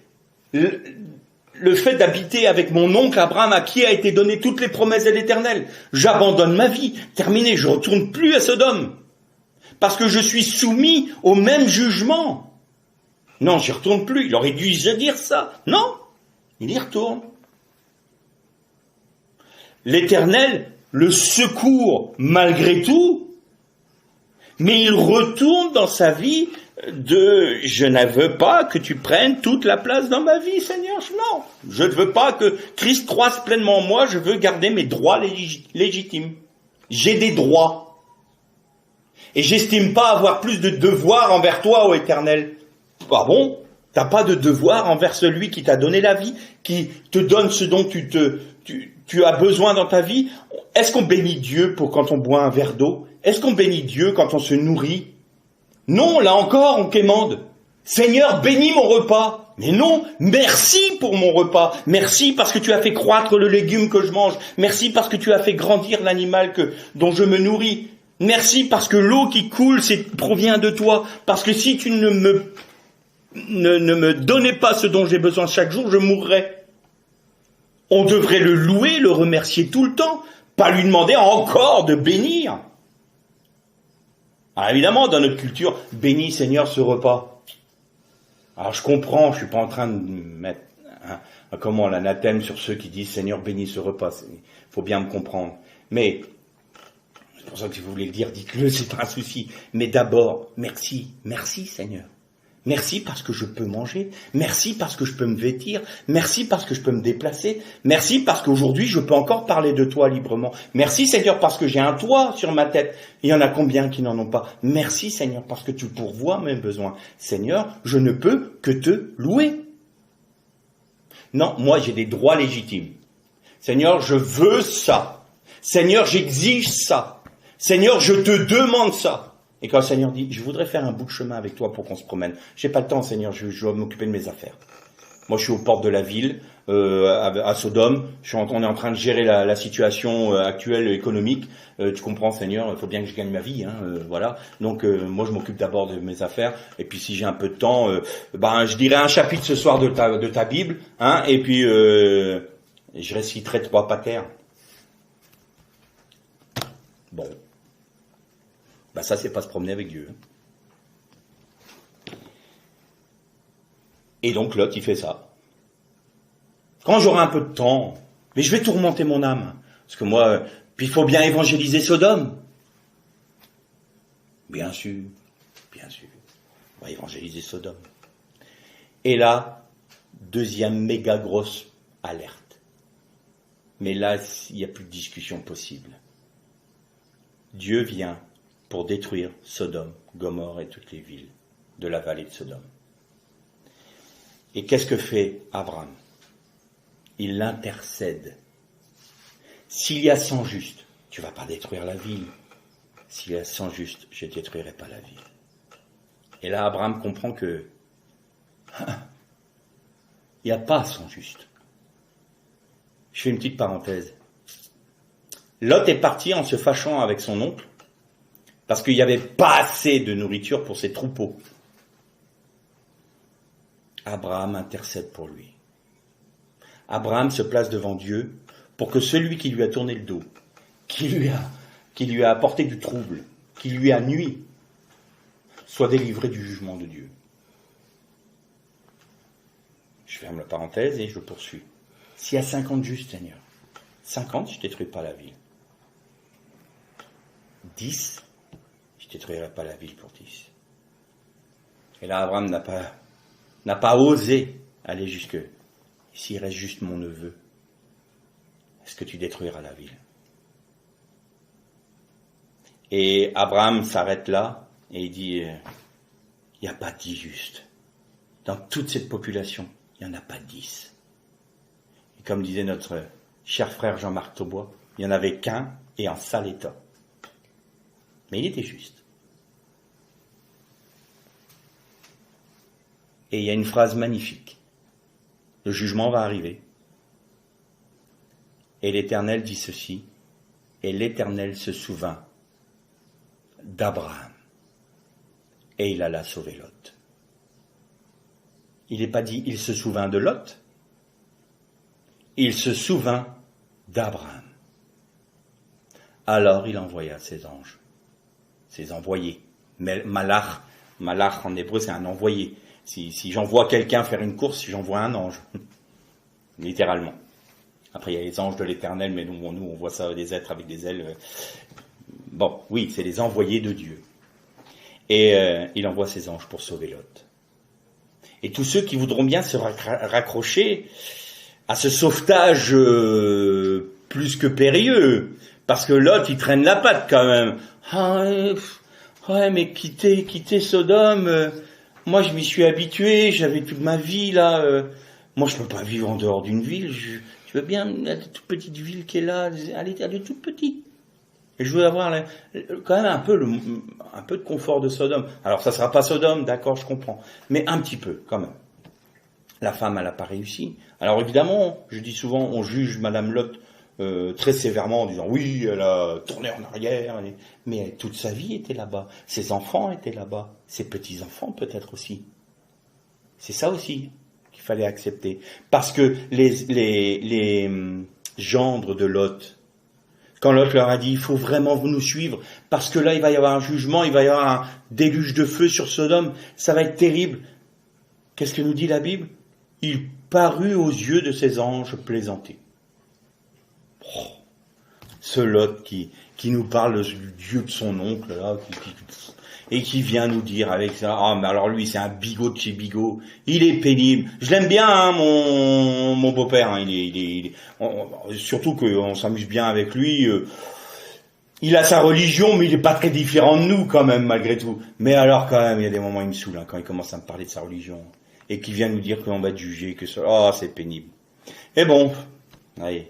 le fait d'habiter avec mon oncle Abraham, à qui a été donné toutes les promesses de l'Éternel. J'abandonne ma vie, terminé, je ne retourne plus à Sodome. Parce que je suis soumis au même jugement. Non, j'y retourne plus. Il aurait dû se dire ça. Non, il y retourne. L'Éternel le secourt malgré tout, mais il retourne dans sa vie de « je ne veux pas que tu prennes toute la place dans ma vie, Seigneur. Non, je ne veux pas que Christ croisse pleinement en moi, je veux garder mes droits légitimes. J'ai des droits. Et j'estime pas avoir plus de devoirs envers toi, ô Éternel. » Ah bon? T'as pas de devoir envers celui qui t'a donné la vie, qui te donne ce dont tu as besoin dans ta vie? Est-ce qu'on bénit Dieu pour quand on boit un verre d'eau? Est-ce qu'on bénit Dieu quand on se nourrit? Non, là encore, on quémande. Seigneur, bénis mon repas. Mais non, merci pour mon repas. Merci parce que tu as fait croître le légume que je mange. Merci parce que tu as fait grandir l'animal dont je me nourris. Merci parce que l'eau qui coule provient de toi. Parce que si tu ne me donnais pas ce dont j'ai besoin chaque jour, je mourrais. On devrait le louer, le remercier tout le temps, pas lui demander encore de bénir. Alors évidemment, dans notre culture, bénis Seigneur ce repas. Alors je comprends, je suis pas en train de mettre l'anathème sur ceux qui disent Seigneur bénis ce repas. Il faut bien me comprendre. Mais c'est pour ça que si vous voulez le dire, dites-le, c'est pas un souci. Mais d'abord, merci Seigneur. Merci parce que je peux manger. Merci parce que je peux me vêtir. Merci parce que je peux me déplacer. Merci parce qu'aujourd'hui, je peux encore parler de toi librement. Merci Seigneur parce que j'ai un toit sur ma tête. Il y en a combien qui n'en ont pas? Merci Seigneur parce que tu pourvois mes besoins. Seigneur, je ne peux que te louer. Non, moi j'ai des droits légitimes. Seigneur, je veux ça. Seigneur, j'exige ça. Seigneur, je te demande ça. Et quand le Seigneur dit, je voudrais faire un bout de chemin avec toi pour qu'on se promène. J'ai pas le temps, Seigneur, je dois m'occuper de mes affaires. Moi, je suis aux portes de la ville, à Sodome. On est en train de gérer la situation actuelle économique. Tu comprends, Seigneur, il faut bien que je gagne ma vie, voilà. Donc, moi, je m'occupe d'abord de mes affaires. Et puis, si j'ai un peu de temps, je dirai un chapitre ce soir de ta Bible, et puis je réciterai 3 patères. Bon. Ça, c'est pas se promener avec Dieu. Et donc, Lot, il fait ça. Quand j'aurai un peu de temps, mais je vais tourmenter mon âme. Parce que moi, puis il faut bien évangéliser Sodome. Bien sûr. On va évangéliser Sodome. Et là, deuxième méga grosse alerte. Mais là, il n'y a plus de discussion possible. Dieu vient pour détruire Sodome, Gomorrhe et toutes les villes de la vallée de Sodome. Et qu'est-ce que fait Abraham? Il intercède. S'il y a 100 justes, tu ne vas pas détruire la ville. S'il y a 100 justes, je ne détruirai pas la ville. Et là, Abraham comprend que il n'y a pas 100 justes. Je fais une petite parenthèse. Lot est parti en se fâchant avec son oncle, parce qu'il n'y avait pas assez de nourriture pour ses troupeaux. Abraham intercède pour lui. Abraham se place devant Dieu pour que celui qui lui a tourné le dos, qui lui a apporté du trouble, qui lui a nui, soit délivré du jugement de Dieu. Je ferme la parenthèse et je poursuis. S'il y a 50 justes, Seigneur, 50, je ne détruis pas la ville. 10, je ne détruirai pas la ville pour 10. Et là, Abraham n'a pas osé aller jusque. S'il reste juste mon neveu, est-ce que tu détruiras la ville? Et Abraham s'arrête là et il dit, il n'y a pas 10 justes. Dans toute cette population, il n'y en a pas 10. Et comme disait notre cher frère Jean-Marc Taubois, il n'y en avait qu'un et en sale état. Mais il était juste. Et il y a une phrase magnifique. Le jugement va arriver. Et l'Éternel dit ceci, et l'Éternel se souvint d'Abraham. Et il alla sauver Lot. Il n'est pas dit, il se souvint de Lot. Il se souvint d'Abraham. Alors il envoya ses anges, ses envoyés. Malach en hébreu, c'est un envoyé. Si j'envoie quelqu'un faire une course, j'envoie un ange. Littéralement. Après, il y a les anges de l'Éternel, mais nous, on voit ça, des êtres avec des ailes. Bon, oui, c'est les envoyés de Dieu. Et il envoie ses anges pour sauver Lot. Et tous ceux qui voudront bien se raccrocher à ce sauvetage plus que périlleux, parce que Lot, il traîne la patte quand même. Ah, ouais, mais quitter Sodome, moi je m'y suis habitué, j'avais toute ma vie là. Moi je peux pas vivre en dehors d'une ville. Je veux bien la toute petite ville qui est là, elle est toute petite. Et je veux avoir quand même un peu de confort de Sodome. Alors ça sera pas Sodome, d'accord, je comprends, mais un petit peu quand même. La femme, elle n'a pas réussi. Alors évidemment, je dis souvent, on juge Madame Lot très sévèrement en disant oui, elle a tourné en arrière, mais toute sa vie était là-bas, ses enfants étaient là-bas, ses petits-enfants peut-être aussi. C'est ça aussi qu'il fallait accepter. Parce que les gendres de Lot, quand Lot leur a dit, il faut vraiment nous suivre, parce que là, il va y avoir un jugement, il va y avoir un déluge de feu sur Sodome, ça va être terrible. Qu'est-ce que nous dit la Bible? Il parut aux yeux de ses anges plaisanter. Oh, ce Lot qui nous parle du Dieu de son oncle, là, et qui vient nous dire avec ça, ah, mais alors lui, c'est un bigot de chez bigot, il est pénible. Je l'aime bien, hein, mon beau-père, hein, surtout qu'on s'amuse bien avec lui. Il a sa religion, mais il est pas très différent de nous, quand même, malgré tout. Mais alors, quand même, il y a des moments où il me saoule, hein, quand il commence à me parler de sa religion. Et qui vient nous dire qu'on va être jugé, que ça, oh, c'est pénible. Et bon, allez,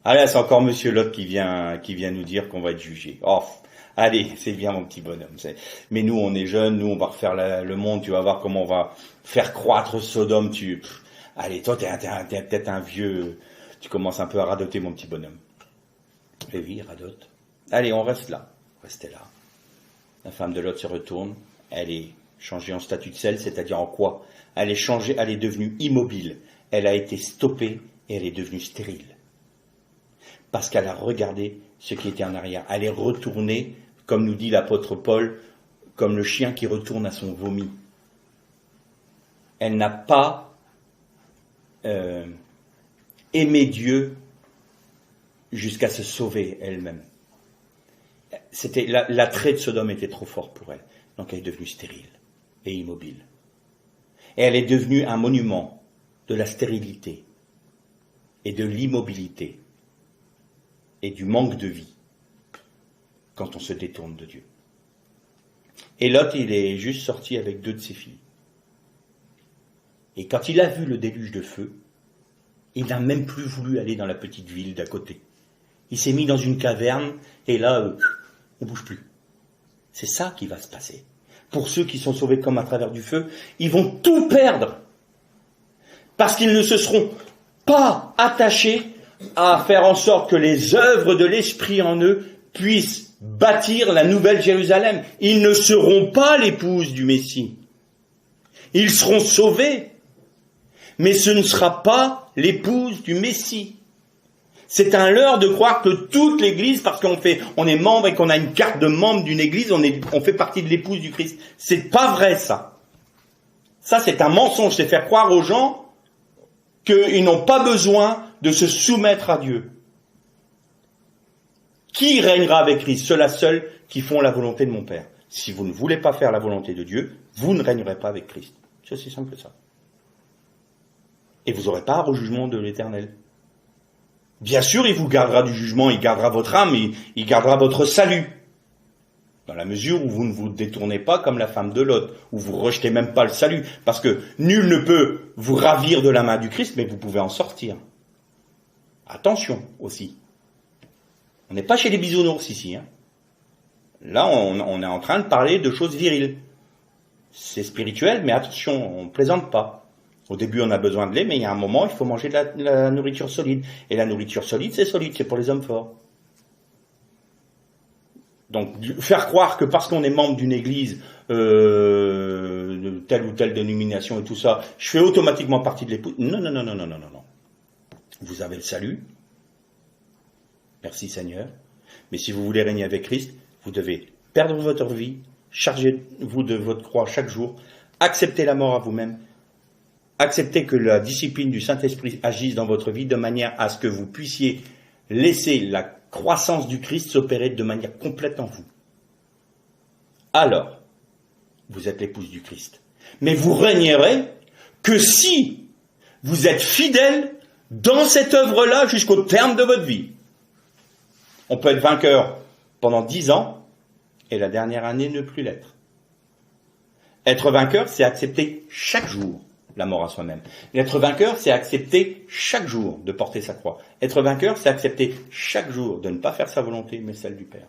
c'est encore Monsieur Lot qui vient nous dire qu'on va être jugé. Oh, allez, c'est bien mon petit bonhomme. Mais nous, on est jeunes, nous, on va refaire le monde, tu vas voir comment on va faire croître Sodome. Allez, toi, t'es peut-être un vieux, tu commences un peu à radoter, mon petit bonhomme. Et oui, il radote. Allez, on reste là. Restez là. La femme de Lot se retourne, elle est changée en statue de sel, c'est-à-dire en quoi? Elle est changée, elle est devenue immobile. Elle a été stoppée et elle est devenue stérile. Parce qu'elle a regardé ce qui était en arrière. Elle est retournée, comme nous dit l'apôtre Paul, comme le chien qui retourne à son vomi. Elle n'a pas aimé Dieu jusqu'à se sauver elle-même. L'attrait de Sodome était trop fort pour elle. Donc elle est devenue stérile et immobile. Et elle est devenue un monument de la stérilité et de l'immobilité et du manque de vie quand on se détourne de Dieu. Et Lot, il est juste sorti avec 2 de ses filles. Et quand il a vu le déluge de feu, il n'a même plus voulu aller dans la petite ville d'à côté. Il s'est mis dans une caverne et là, on bouge plus. C'est ça qui va se passer. Pour ceux qui sont sauvés comme à travers du feu, ils vont tout perdre. Parce qu'ils ne se seront pas attachés à faire en sorte que les œuvres de l'Esprit en eux puissent bâtir la nouvelle Jérusalem. Ils ne seront pas l'épouse du Messie. Ils seront sauvés, mais ce ne sera pas l'épouse du Messie. C'est un leurre de croire que toute l'Église, parce on est membre et qu'on a une carte de membre d'une Église, on fait partie de l'épouse du Christ. C'est pas vrai, ça. Ça, c'est un mensonge. C'est faire croire aux gens qu'ils n'ont pas besoin de se soumettre à Dieu. Qui régnera avec Christ? Ceux-là seuls qui font la volonté de mon Père. Si vous ne voulez pas faire la volonté de Dieu, vous ne régnerez pas avec Christ. C'est aussi simple que ça. Et vous n'aurez part au jugement de l'Éternel. Bien sûr, il vous gardera du jugement, il gardera votre âme, il gardera votre salut. Dans la mesure où vous ne vous détournez pas comme la femme de Lot, où vous rejetez même pas le salut. Parce que nul ne peut vous ravir de la main du Christ, mais vous pouvez en sortir. Attention aussi. On n'est pas chez les bisounours ici. Hein. Là, on est en train de parler de choses viriles. C'est spirituel, mais attention, on ne plaisante pas. Au début, on a besoin de lait, mais il y a un moment, il faut manger de la nourriture solide. Et la nourriture solide, c'est pour les hommes forts. Donc, faire croire que parce qu'on est membre d'une église, de telle ou telle dénomination et tout ça, je fais automatiquement partie de l'épouse. Non. Vous avez le salut. Merci Seigneur. Mais si vous voulez régner avec Christ, vous devez perdre votre vie, chargez-vous de votre croix chaque jour, accepter la mort à vous-même, acceptez que la discipline du Saint-Esprit agisse dans votre vie de manière à ce que vous puissiez laisser la croissance du Christ s'opérer de manière complète en vous. Alors, vous êtes l'épouse du Christ. Mais vous régnerez que si vous êtes fidèle dans cette œuvre-là jusqu'au terme de votre vie. On peut être vainqueur pendant 10 ans et la dernière année ne plus l'être. Être vainqueur, c'est accepter chaque jour la mort à soi-même. Être vainqueur, c'est accepter chaque jour de porter sa croix. Être vainqueur, c'est accepter chaque jour de ne pas faire sa volonté, mais celle du Père.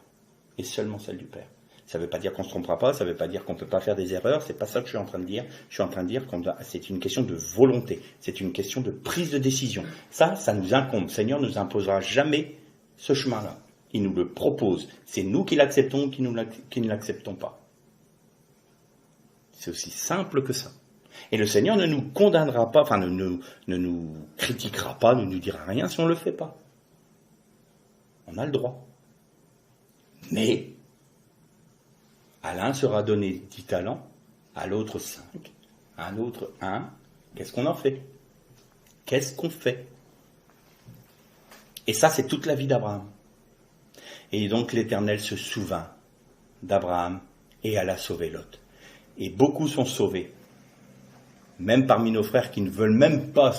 Et seulement celle du Père. Ça ne veut pas dire qu'on ne se trompera pas, ça ne veut pas dire qu'on ne peut pas faire des erreurs, c'est pas ça que je suis en train de dire. Je suis en train de dire que c'est une question de volonté, c'est une question de prise de décision. Ça nous incombe. Le Seigneur ne nous imposera jamais ce chemin-là. Il nous le propose. C'est nous qui l'acceptons, qui ne l'acceptons pas. C'est aussi simple que ça. Et le Seigneur ne nous condamnera pas, enfin ne nous critiquera pas, ne nous dira rien si on ne le fait pas. On a le droit. Mais à l'un sera donné 10 talents, à l'autre 5, à un autre 1. Qu'est-ce qu'on en fait? Qu'est-ce qu'on fait? Et ça, c'est toute la vie d'Abraham. Et donc l'Éternel se souvint d'Abraham et alla sauver Lot. Et beaucoup sont sauvés. Même parmi nos frères qui ne veulent même pas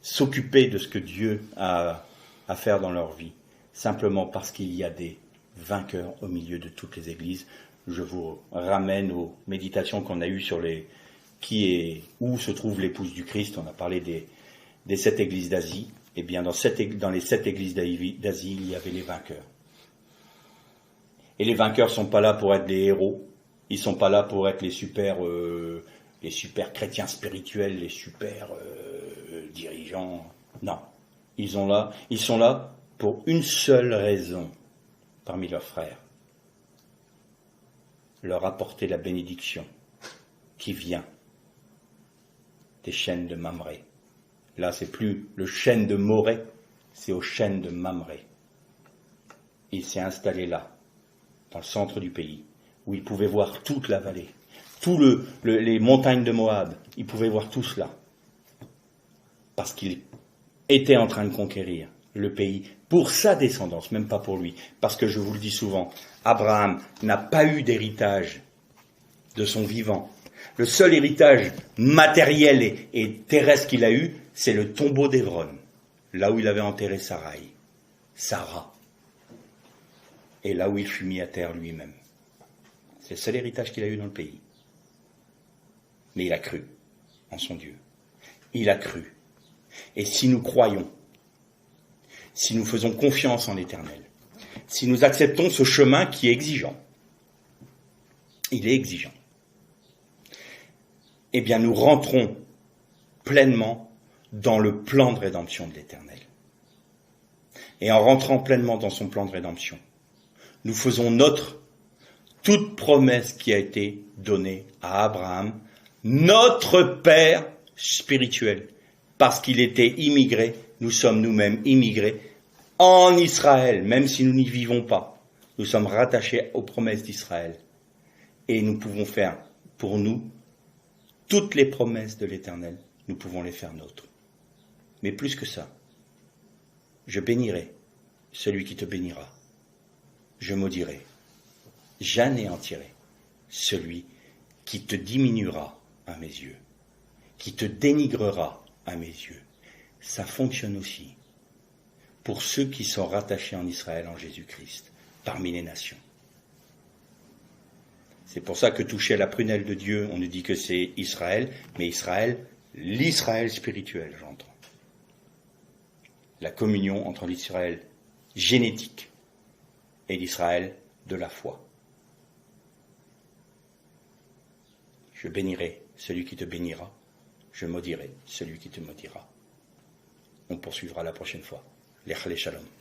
s'occuper de ce que Dieu a à faire dans leur vie, simplement parce qu'il y a des vainqueurs au milieu de toutes les églises. Je vous ramène aux méditations qu'on a eues sur où se trouve l'épouse du Christ. On a parlé des 7 églises d'Asie. Eh bien, dans les 7 églises d'Asie, il y avait les vainqueurs. Et les vainqueurs ne sont pas là pour être des héros. Ils ne sont pas là pour être les super chrétiens spirituels, les super dirigeants. Non. Ils sont là pour une seule raison parmi leurs frères. Leur apporter la bénédiction qui vient des chênes de Mamré. Là, c'est plus le chêne de Morée, c'est au chêne de Mamré. Il s'est installé là, dans le centre du pays, où il pouvait voir toute la vallée, les montagnes de Moab, il pouvait voir tout cela. Parce qu'il était en train de conquérir le pays pour sa descendance, même pas pour lui. Parce que je vous le dis souvent, Abraham n'a pas eu d'héritage de son vivant. Le seul héritage matériel et terrestre qu'il a eu, c'est le tombeau d'Hébron, là où il avait enterré Sarah, et là où il fut mis à terre lui-même. C'est le seul héritage qu'il a eu dans le pays. Mais il a cru en son Dieu. Il a cru. Et si nous croyons, si nous faisons confiance en l'Éternel, si nous acceptons ce chemin qui est exigeant, il est exigeant, eh bien nous rentrons pleinement dans le plan de rédemption de l'Éternel. et en rentrant pleinement dans son plan de rédemption, nous faisons nôtre toute promesse qui a été donnée à Abraham, notre père spirituel. Parce qu'il était immigré, nous sommes nous-mêmes immigrés en Israël, même si nous n'y vivons pas. Nous sommes rattachés aux promesses d'Israël. Et nous pouvons faire pour nous toutes les promesses de l'Éternel, nous pouvons les faire nôtres. Mais plus que ça, je bénirai celui qui te bénira. Je maudirai, j'anéantirai celui qui te diminuera à mes yeux, qui te dénigrera à mes yeux. Ça fonctionne aussi pour ceux qui sont rattachés en Israël en Jésus-Christ, parmi les nations. C'est pour ça que toucher à la prunelle de Dieu, on nous dit que c'est Israël, mais Israël, l'Israël spirituel, j'entends. La communion entre l'Israël génétique et l'Israël de la foi. Je bénirai celui qui te bénira, je maudirai celui qui te maudira. On poursuivra la prochaine fois. Lech Shalom.